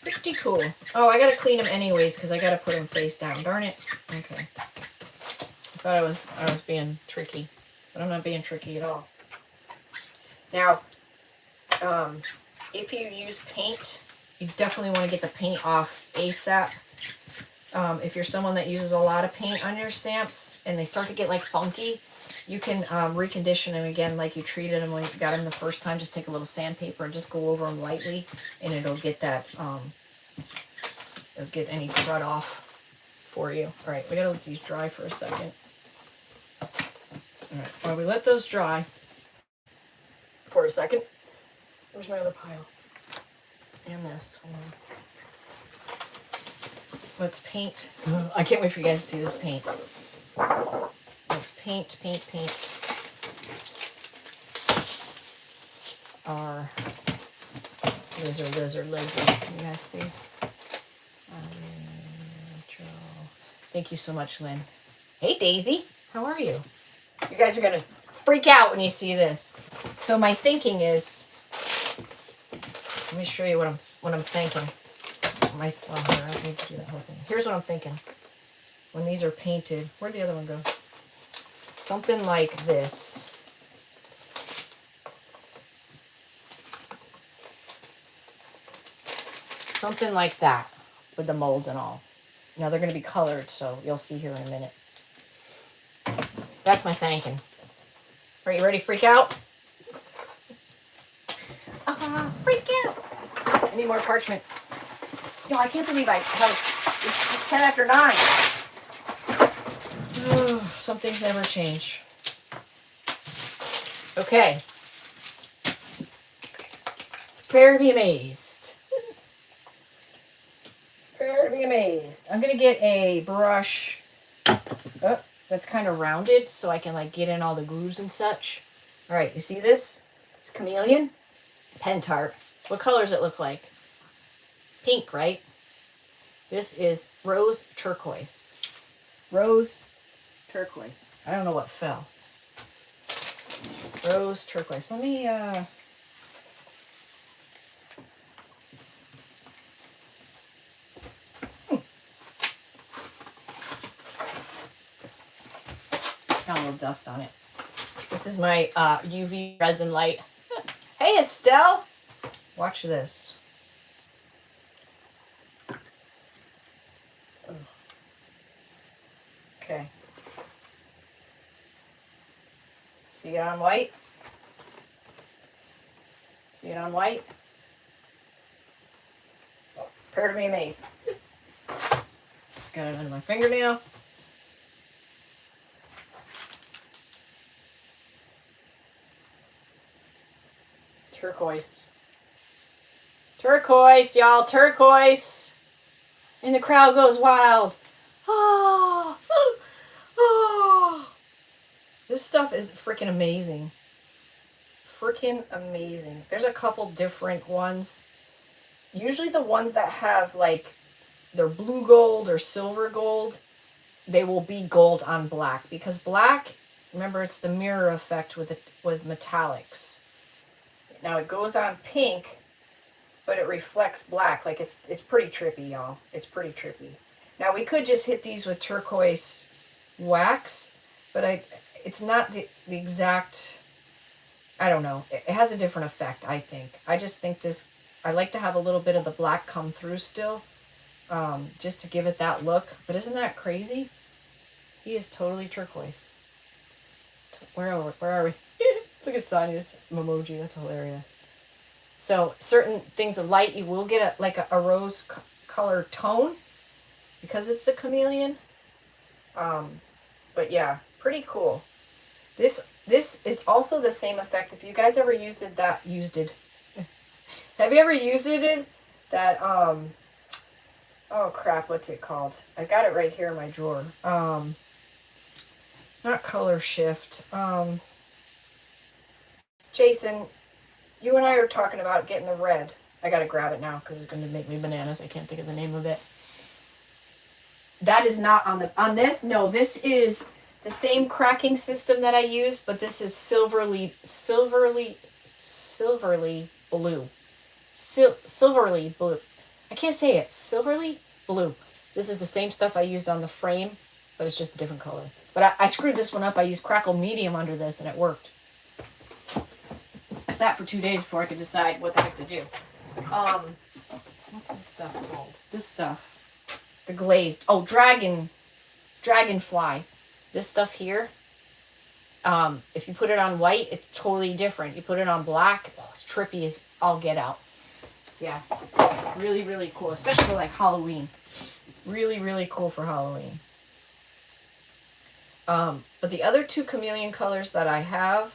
Pretty cool. Oh, I gotta clean them anyways because I gotta put them face down. Darn it. Okay. I thought I was being tricky, but I'm not being tricky at all. Now, if you use paint, you definitely want to get the paint off ASAP. If you're someone that uses a lot of paint on your stamps and they start to get like funky, you can recondition them again like you treated them when you got them the first time. Just take a little sandpaper and just go over them lightly, and it'll get that, it'll get any crud off for you. All right, we gotta let these dry for a second. All right, while we let those dry for a second, where's my other pile? And this. Hold on. Let's paint. I can't wait for you guys to see this paint. Let's paint our lizard. You guys see? Thank you so much, Lynn. Hey, Daisy. How are you? You guys are going to freak out when you see this. So my thinking is, let me show you what I'm thinking. Here, I need to do that whole thing. Here's what I'm thinking. When these are painted, where'd the other one go? Something like this. Something like that with the mold and all. Now they're going to be colored, so you'll see here in a minute. That's my thinking. Are you ready to freak out? Freak out! I need more parchment. No, I can't believe it's 10 after 9. Oh, some things never change. Okay. Prepare to be amazed. Prepare to be amazed. I'm going to get a brush that's kind of rounded so I can like get in all the grooves and such. All right, you see this? It's chameleon. Pentart. What color does it look like? Pink, right? This is rose turquoise. Rose turquoise. I don't know what fell. Rose turquoise. Let me, Got a little dust on it. This is my UV resin light. Hey, Estelle! Watch this. Okay. See it on white? See it on white? Prepare to be amazed. Got it under my fingernail. Turquoise. Turquoise, y'all. Turquoise. And the crowd goes wild. Oh, oh. This stuff is freaking amazing. Freaking amazing. There's a couple different ones. Usually the ones that have like, they're blue gold or silver gold, they will be gold on black. Because black, remember, it's the mirror effect with metallics. Now it goes on pink, but it reflects black. Like it's pretty trippy, y'all. It's pretty trippy. Now we could just hit these with turquoise wax, but it's not the exact, I don't know. It has a different effect, I think. I just think this, I like to have a little bit of the black come through still, just to give it that look. But isn't that crazy? He is totally turquoise. Where are we? Look at Sonia's emoji. That's hilarious. So certain things of light, you will get a rose color tone because it's the chameleon. But yeah, pretty cool. This is also the same effect. If you guys ever used it, have you ever used it? That oh crap, what's it called? I got it right here in my drawer. Not color shift. Jason, you and I are talking about getting the red. I gotta grab it now because it's going to make me bananas. I can't think of the name of it. That is not on this. No, this is the same cracking system that I use, but this is silverly blue. Silverly blue. I can't say it. Silverly blue. This is the same stuff I used on the frame, but it's just a different color. But I screwed this one up. I used Crackle Medium under this, and it worked. I sat for 2 days before I could decide what the heck to do. What's this stuff called? This stuff. The glazed. Oh, dragonfly. This stuff here. If you put it on white, it's totally different. You put it on black, oh, it's trippy as all get out. Yeah. Really, really cool. Especially for like Halloween. Really, really cool for Halloween. But the other two chameleon colors that I have,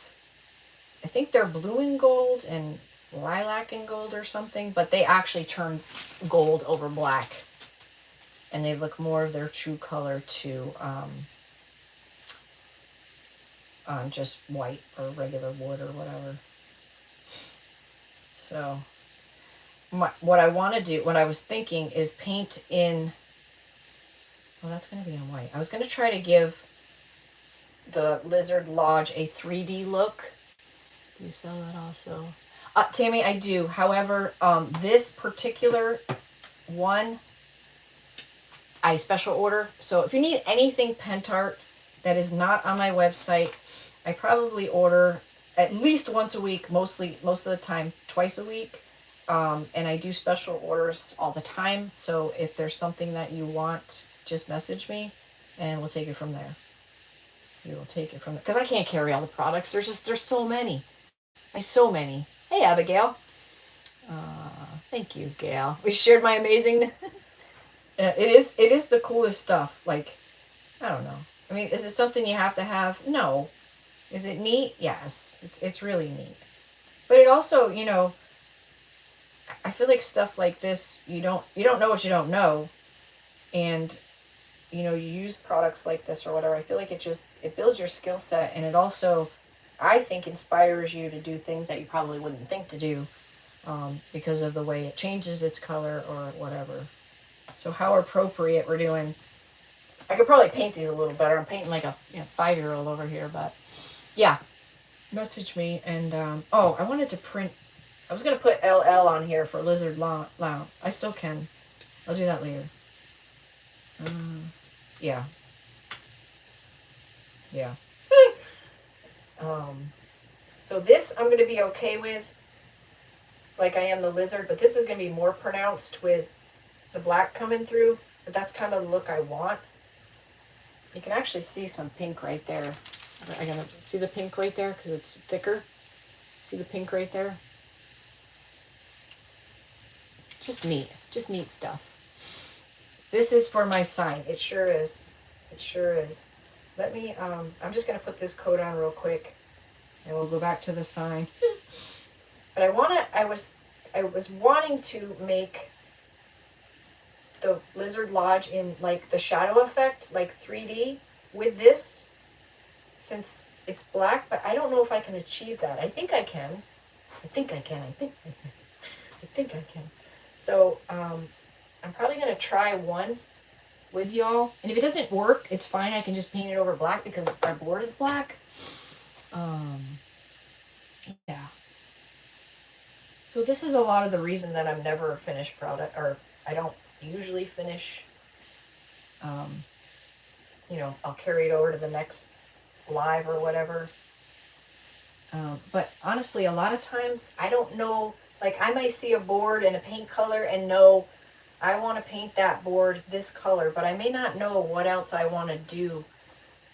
I think they're blue and gold and lilac and gold or something, but they actually turn gold over black. And they look more of their true color to on just white or regular wood or whatever. So what I want to do, what I was thinking is paint in, well, that's going to be on white. I was going to try to give the Lizard Lodge a 3D look. Do you sell that also? Tammy, I do. However, this particular one, I special order. So if you need anything pentart that is not on my website, I probably order at least once a week, most of the time twice a week. And I do special orders all the time. So if there's something that you want, just message me and we'll take it from there. We will take it from there. Because I can't carry all the products. There's so many. There's so many. Hey, Abigail. Thank you, Gail. We shared my amazingness. It is the coolest stuff. Like, I don't know. I mean, is it something you have to have? No. Is it neat? Yes. It's really neat. But it also, you know, I feel like stuff like this, you don't know what you don't know. And you know, you use products like this or whatever, I feel like it builds your skill set, and it also, I think, inspires you to do things that you probably wouldn't think to do, because of the way it changes its color or whatever. So how appropriate we're doing. I could probably paint these a little better. I'm painting like a 5-year-old over here, but yeah. Message me. And oh, I wanted to print. I was gonna put LL on here for Lizard Lounge. I still can. I'll do that later. Yeah. Yeah. So this I'm going to be okay with, like I am the lizard, but this is going to be more pronounced with the black coming through, but that's kind of the look I want. You can actually see some pink right there. I gotta see the pink right there because it's thicker. See the pink right there? Just neat stuff. This is for my sign. It sure is. It sure is. Let me, I'm just going to put this coat on real quick and we'll go back to the sign. But I was wanting to make the Lizard Lodge in like the shadow effect, like 3D with this, since it's black, but I don't know if I can achieve that. I think I can. I think I can. So, I'm probably going to try one with y'all. And if it doesn't work, it's fine. I can just paint it over black because our board is black. Yeah. So this is a lot of the reason that I'm never a finished product, or I don't usually finish. You know, I'll carry it over to the next live or whatever. But honestly, a lot of times I don't know, like I might see a board and a paint color and know I want to paint that board this color, but I may not know what else I want to do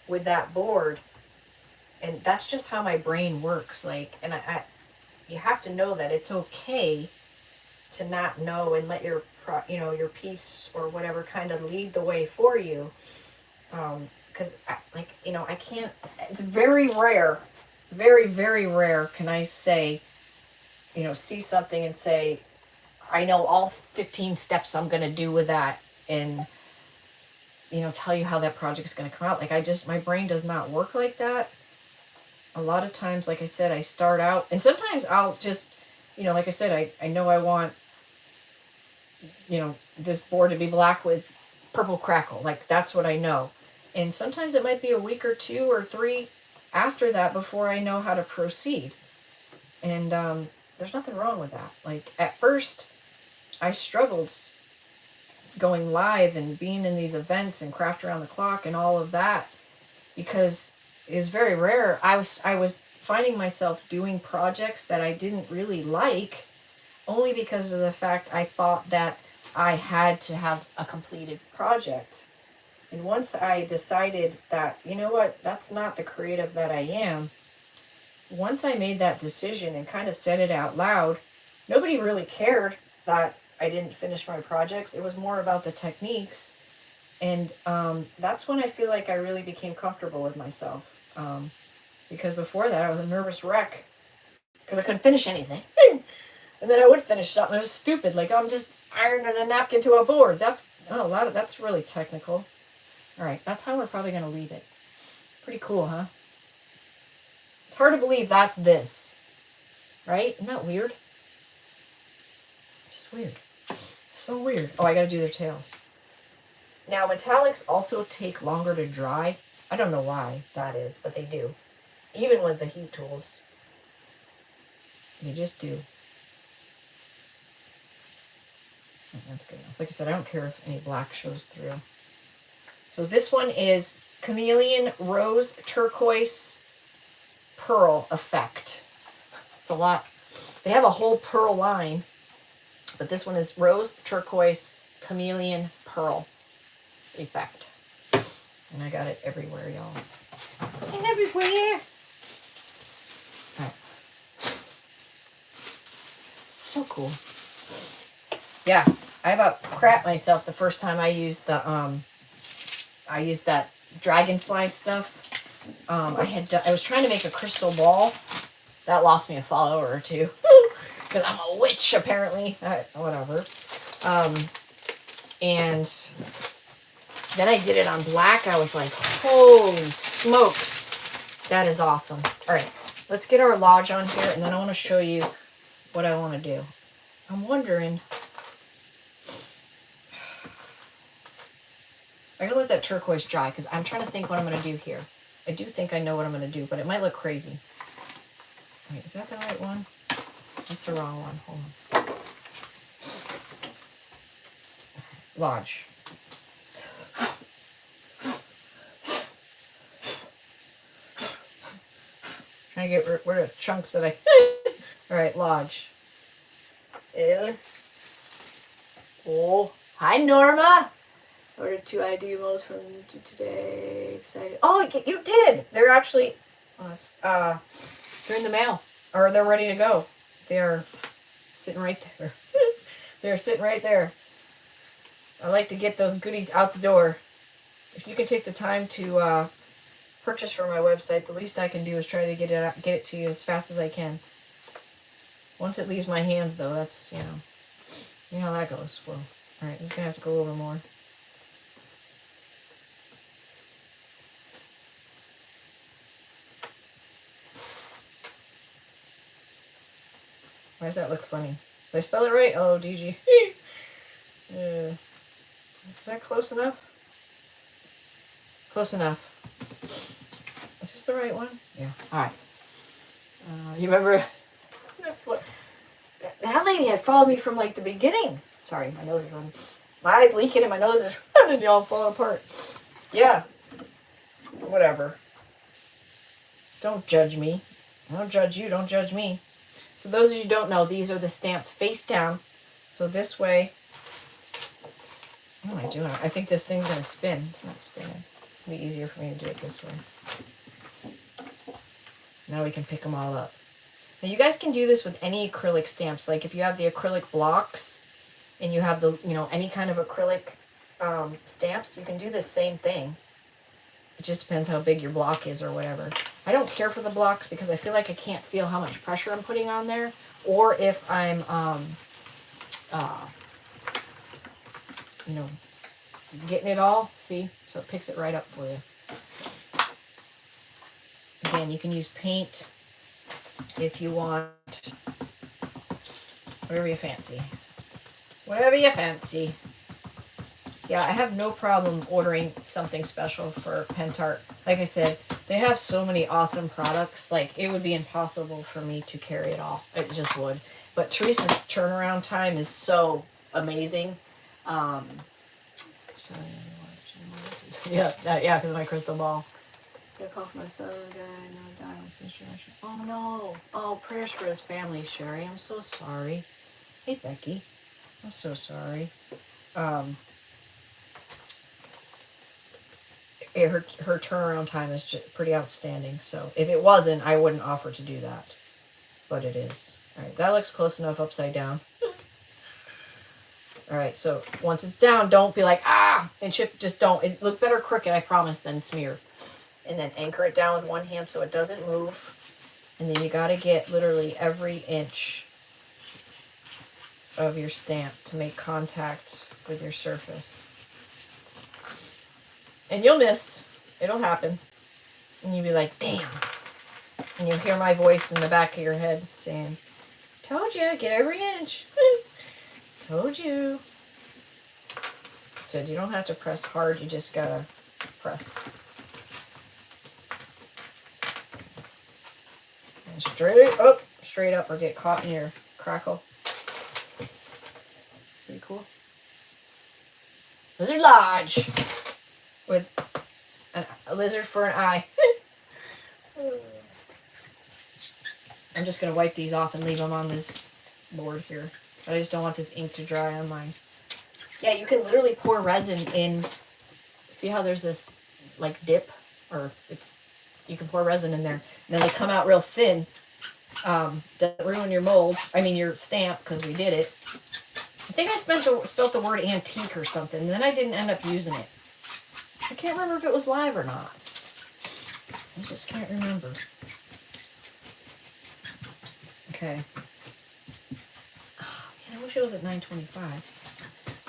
with that board. And that's just how my brain works. Like, and you have to know that it's okay to not know and let your piece or whatever kind of lead the way for you. Because I can't, it's very rare, very, very rare can I say, see something and say, I know all 15 steps I'm going to do with that and, tell you how that project's going to come out. Like my brain does not work like that. A lot of times, like I said, I start out and sometimes I'll just, like I said, I know I want, this board to be black with purple crackle. Like that's what I know. And sometimes it might be a week or 2 or 3 after that before I know how to proceed. And there's nothing wrong with that. Like at first, I struggled going live and being in these events and craft around the clock and all of that because it was very rare. I was finding myself doing projects that I didn't really like only because of the fact I thought that I had to have a completed project. And once I decided that, that's not the creative that I am, once I made that decision and kind of said it out loud, nobody really cared that I didn't finish my projects. It was more about the techniques. And that's when I feel like I really became comfortable with myself. Because before that, I was a nervous wreck because I couldn't finish anything. And then I would finish something. It was stupid. Like I'm just ironing a napkin to a board. That's really technical. All right, that's how we're probably going to leave it. Pretty cool, huh? It's hard to believe that's this. Right? Isn't that weird? Just weird. So weird. Oh, I got to do their tails. Now, metallics also take longer to dry. I don't know why that is, but they do. Even with the heat tools. They just do. That's good enough. Like I said, I don't care if any black shows through. So this one is Chameleon Rose Turquoise Pearl Effect. It's a lot. They have a whole pearl line, but this one is Rose Turquoise Chameleon Pearl Effect. And I got it everywhere, y'all. Everywhere. All right. So cool. Yeah, I about crap myself the first time I used the that dragonfly stuff. I was trying to make a crystal ball. That lost me a follower or two because I'm a witch apparently. Whatever. And then I did it on black. I was like, holy smokes, that is awesome. All right, let's get our lodge on here, and then I want to show you what I want to do. I'm wondering. I gotta let that turquoise dry because I'm trying to think what I'm gonna do here. I do think I know what I'm gonna do, but it might look crazy. Wait, is that the right one? That's the wrong one. Hold on. Lodge. Trying to get rid of chunks that I. All right, lodge. Oh, hi Norma. Ordered 2 ID modes from today. Excited. Oh, you did. They're actually, they're in the mail, or they're ready to go. They're sitting right there. They're sitting right there. I like to get those goodies out the door. If you can take the time to purchase from my website, the least I can do is try to get it to you as fast as I can. Once it leaves my hands, though, that's, you know how that goes. Well, all right, this is gonna have to go over more. Why does that look funny? Did I spell it right? L-O-D-G. Is that close enough? Close enough. Is this the right one? Yeah. All right. You remember? That lady had followed me from like the beginning. Sorry, my nose is running. My eyes leaking and my nose is running. Y'all falling apart. Yeah. Whatever. Don't judge me. I don't judge you. Don't judge me. So those of you who don't know, these are the stamps face down. So this way, what am I doing? I think this thing's going to spin. It's not spinning. It'll be easier for me to do it this way. Now we can pick them all up. Now you guys can do this with any acrylic stamps. Like if you have the acrylic blocks and you have the, any kind of acrylic stamps, you can do the same thing. It just depends how big your block is or whatever. I don't care for the blocks because I feel like I can't feel how much pressure I'm putting on there, or if I'm, getting it all. See? So it picks it right up for you. Again, you can use paint if you want. Whatever you fancy. Whatever you fancy. Yeah, I have no problem ordering something special for Pentart. Like I said, they have so many awesome products. Like, it would be impossible for me to carry it all. It just would. But Teresa's turnaround time is so amazing. Yeah, because of my crystal ball. Got a call from my son, guy, oh no. Oh, prayers for his family, Sherry. I'm so sorry. Hey, Becky. I'm so sorry. Her turnaround time is just pretty outstanding. So if it wasn't, I wouldn't offer to do that. But it is. All right, that looks close enough upside down. All right, so once it's down, don't be like, and chip, just don't. It look better crooked, I promise, than smear. And then anchor it down with one hand so it doesn't move. And then you got to get literally every inch of your stamp to make contact with your surface. And you'll miss. It'll happen. And you'll be like, damn. And you'll hear my voice in the back of your head saying, told you, get every inch. Told you. Said you don't have to press hard, you just gotta press. And straight up or get caught in your crackle. Pretty cool. Lizard Lodge with a lizard for an eye. I'm just gonna wipe these off and leave them on this board here. I just don't want this ink to dry on mine. Yeah, you can literally pour resin in. See how there's this like dip, or you can pour resin in there, and then they come out real thin. Doesn't ruin your molds. I mean your stamp, because we did it. think I spelled the word antique or something, and then I didn't end up using it. I can't remember if it was live or not. I just can't remember. Okay. Oh, man, I wish it was at 9:25.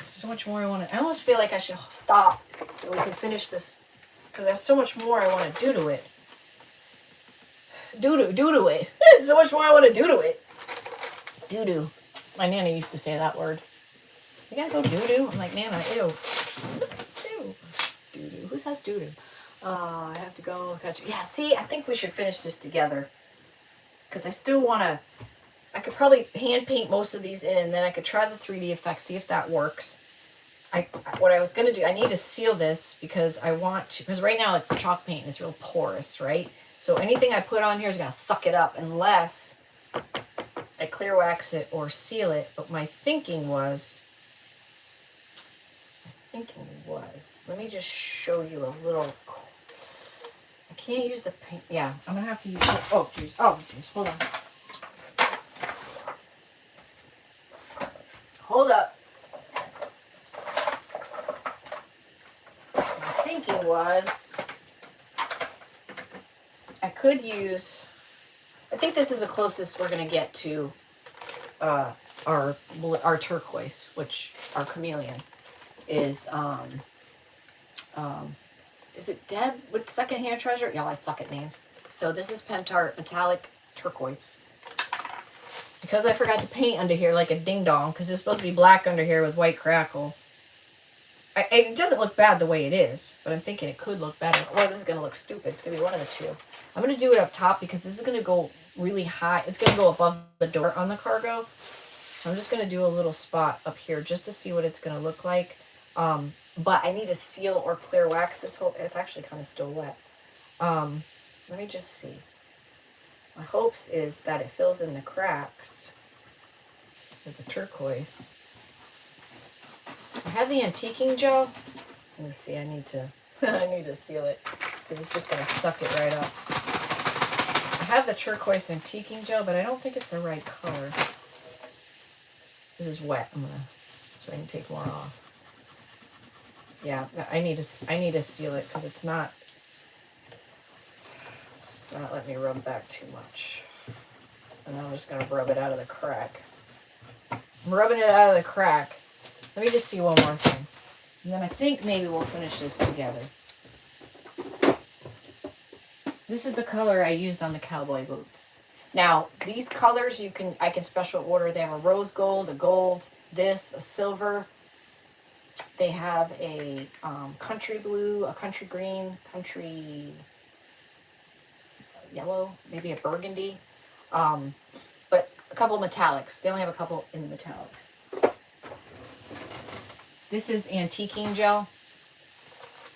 So much more I want to... I almost feel like I should stop so we can finish this, because there's so much more I want to do to it. Do to it. So much more I want to do to it. Doo-doo. My Nana used to say that word. You gotta go doo-doo? I'm like, Nana, ew. Ew. Doo-doo. Who says doo-doo? I have to go catch... Yeah, see, I think we should finish this together. Because I still want to... I could probably hand paint most of these in, and then I could try the 3D effect, see if that works. What I was going to do, I need to seal this because I want to... Because right now it's chalk paint and it's real porous, right? So anything I put on here is going to suck it up unless I clear wax it or seal it. But my thinking was... Let me just show you a little... I can't use the paint. Yeah, I'm going to have to use... Oh, jeez. Oh, jeez. Hold on. Hold up. My thinking was... I could use... I think this is the closest we're going to get to our turquoise, which our chameleon is it Deb with Secondhand Treasure? Yeah, I suck at names. So this is pentart metallic turquoise. Because I forgot to paint under here like a ding-dong, because it's supposed to be black under here with white crackle. It doesn't look bad the way it is, but I'm thinking it could look better. Well, this is going to look stupid. It's going to be one of the two. I'm going to do it up top because this is going to go really high. It's going to go above the door on the cargo. So I'm just going to do a little spot up here just to see what it's going to look like. But I need to seal or clear wax this whole... It's actually kind of still wet. Let me just see. My hopes is that it fills in the cracks with the turquoise. I have the antiquing gel. Let me see. I need to seal it because it's just going to suck it right up. I have the turquoise antiquing gel, but I don't think it's the right color. This is wet. So I can take more off. Yeah, I need to seal it because it's not letting me rub back too much. And I'm just going to rub it out of the crack. I'm rubbing it out of the crack. Let me just see one more thing. And then I think maybe we'll finish this together. This is the color I used on the cowboy boots. Now, these colors I can special order. They have a rose gold, a gold, a silver. They have a country blue, a country green, country yellow, maybe a burgundy. But a couple of metallics. They only have a couple in the metallics. This is antiquing gel,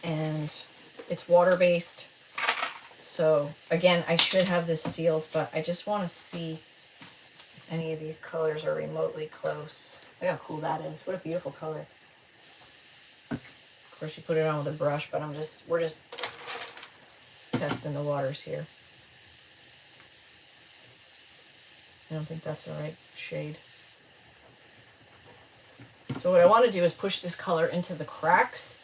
and it's water-based. So, again, I should have this sealed, but I just want to see if any of these colors are remotely close. Look how cool that is. What a beautiful color. Of course, you put it on with a brush, but we're just testing the waters here. I don't think that's the right shade. So what I want to do is push this color into the cracks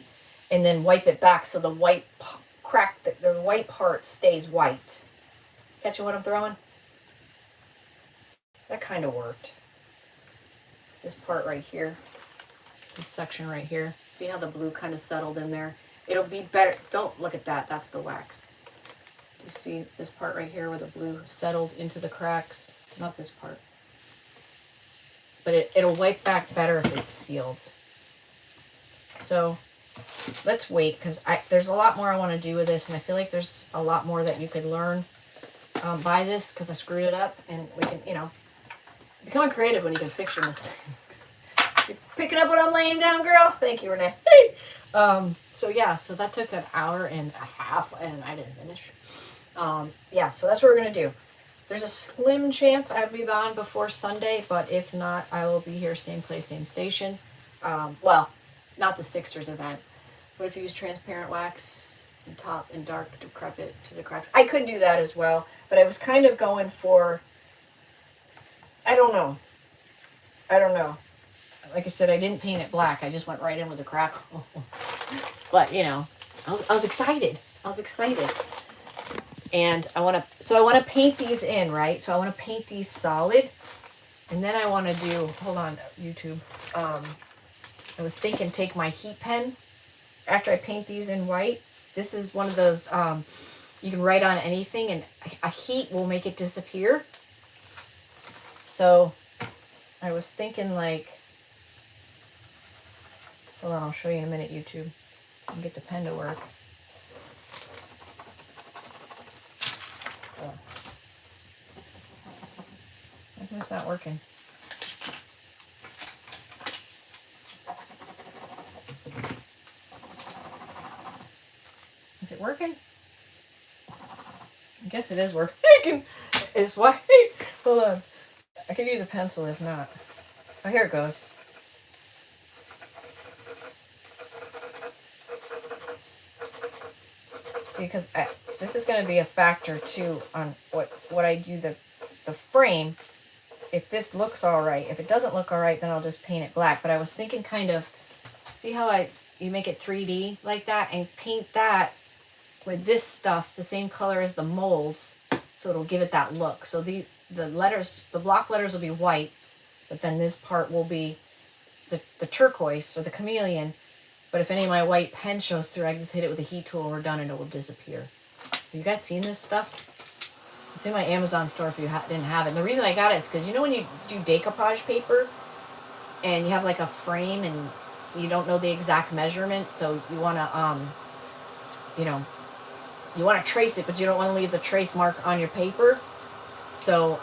and then wipe it back so the white the white part stays white. Catching what I'm throwing? That kind of worked. This part right here, this section right here. See how the blue kind of settled in there? It'll be better. Don't look at that. That's the wax. You see this part right here where the blue settled into the cracks? Not this part. But it'll wipe back better if it's sealed. So let's wait, because there's a lot more I want to do with this, and I feel like there's a lot more that you could learn by this, because I screwed it up, and we can, becoming creative when you can fix your mistakes. You picking up what I'm laying down, girl? Thank you, Renee. So yeah, so that took an hour and a half, and I didn't finish. Yeah, so that's what we're going to do. There's a slim chance I'll be on before Sunday, but if not, I will be here same place, same station. Well, not the Sixters event. What if you use transparent wax and top and dark to prep it to the cracks? I could do that as well, but I was kind of going for, I don't know. like I said, I didn't paint it black. I just went right in with the crack. But, you know, I was excited. I was excited. And I want to paint these in, right? So I want to paint these solid. And then I want to do, hold on, YouTube. I was thinking take my heat pen after I paint these in white. This is one of those, you can write on anything and a heat will make it disappear. So I was thinking like, hold on, I'll show you in a minute, YouTube. I can get the pen to work. Oh. How come it's not working? Is it working? I guess it is working. It's white. Hold on. I could use a pencil if not. Oh, here it goes. See, because this is going to be a factor too on what I do the frame. If this looks all right, if it doesn't look all right, then I'll just paint it black. But I was thinking kind of, see how you make it 3D like that and paint that with this stuff the same color as the molds, so it'll give it that look. So the letters, the block letters will be white, but then this part will be the turquoise or the chameleon. But if any of my white pen shows through, I can just hit it with a heat tool and we're done and it will disappear. Have you guys seen this stuff? It's in my Amazon store if you didn't have it. And the reason I got it is because you know when you do decoupage paper and you have like a frame and you don't know the exact measurement, so you want to, you know, you want to trace it, but you don't want to leave the trace mark on your paper. So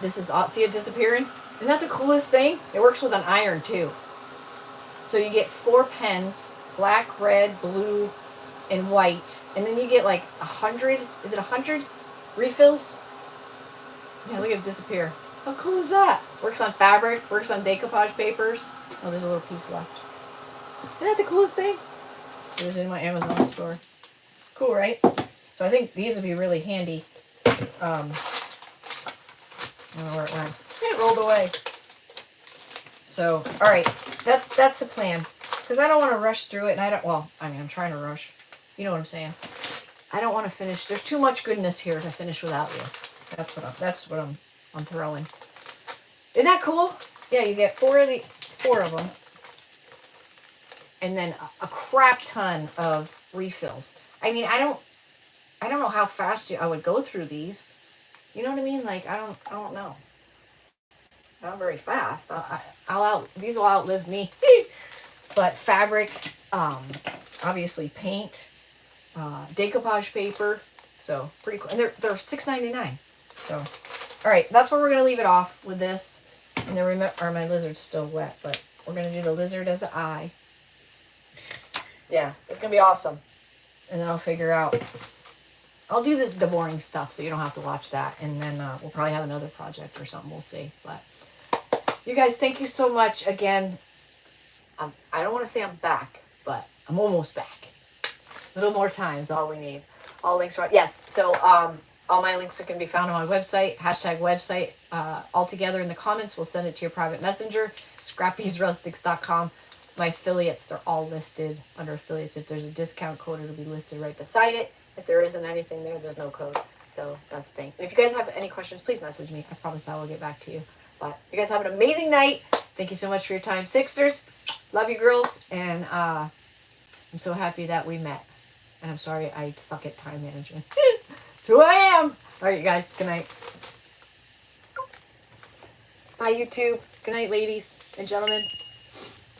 this is, see it disappearing? Isn't that the coolest thing? It works with an iron too. So you get 4 pens, black, red, blue, and white. And then you get like 100, is it 100 refills? Yeah, look at it disappear. How cool is that? Works on fabric, works on decoupage papers. Oh, there's a little piece left. Isn't that the coolest thing? It was in my Amazon store. Cool, right? So I think these would be really handy. I don't know where it went. It rolled away. So, all right, that's the plan. Because I don't want to rush through it, and I don't. Well, I mean, I'm trying to rush. You know what I'm saying? I don't want to finish. There's too much goodness here to finish without you. That's what I'm throwing. Isn't that cool? Yeah, you get 4 of them, and then a crap ton of refills. I mean, I don't know how fast I would go through these. You know what I mean? Like I don't know. Not very fast. These will outlive me. But fabric, obviously paint, decoupage paper. So pretty cool. And they're $6.99. So, all right, that's where we're gonna leave it off with this. And then remember, my lizard's still wet, but we're gonna do the lizard as an eye. Yeah, it's gonna be awesome. And then I'll figure out. I'll do the boring stuff, so you don't have to watch that. And then we'll probably have another project or something. We'll see. But you guys, thank you so much again. I don't want to say I'm back, but I'm almost back. A little more time is all we need. All links are yes. So all my links are going to be found on my website. #website. All together in the comments. We'll send it to your private messenger. Scrappysrustics.com. My affiliates, they're all listed under affiliates. If there's a discount code, it'll be listed right beside it. If there isn't anything there, there's no code. So that's the thing. And if you guys have any questions, please message me. I promise I will get back to you. But you guys have an amazing night. Thank you so much for your time. Sixters, love you girls. And I'm so happy that we met. And I'm sorry I suck at time management. It's who I am. All right, you guys. Good night. Bye, YouTube. Good night, ladies and gentlemen.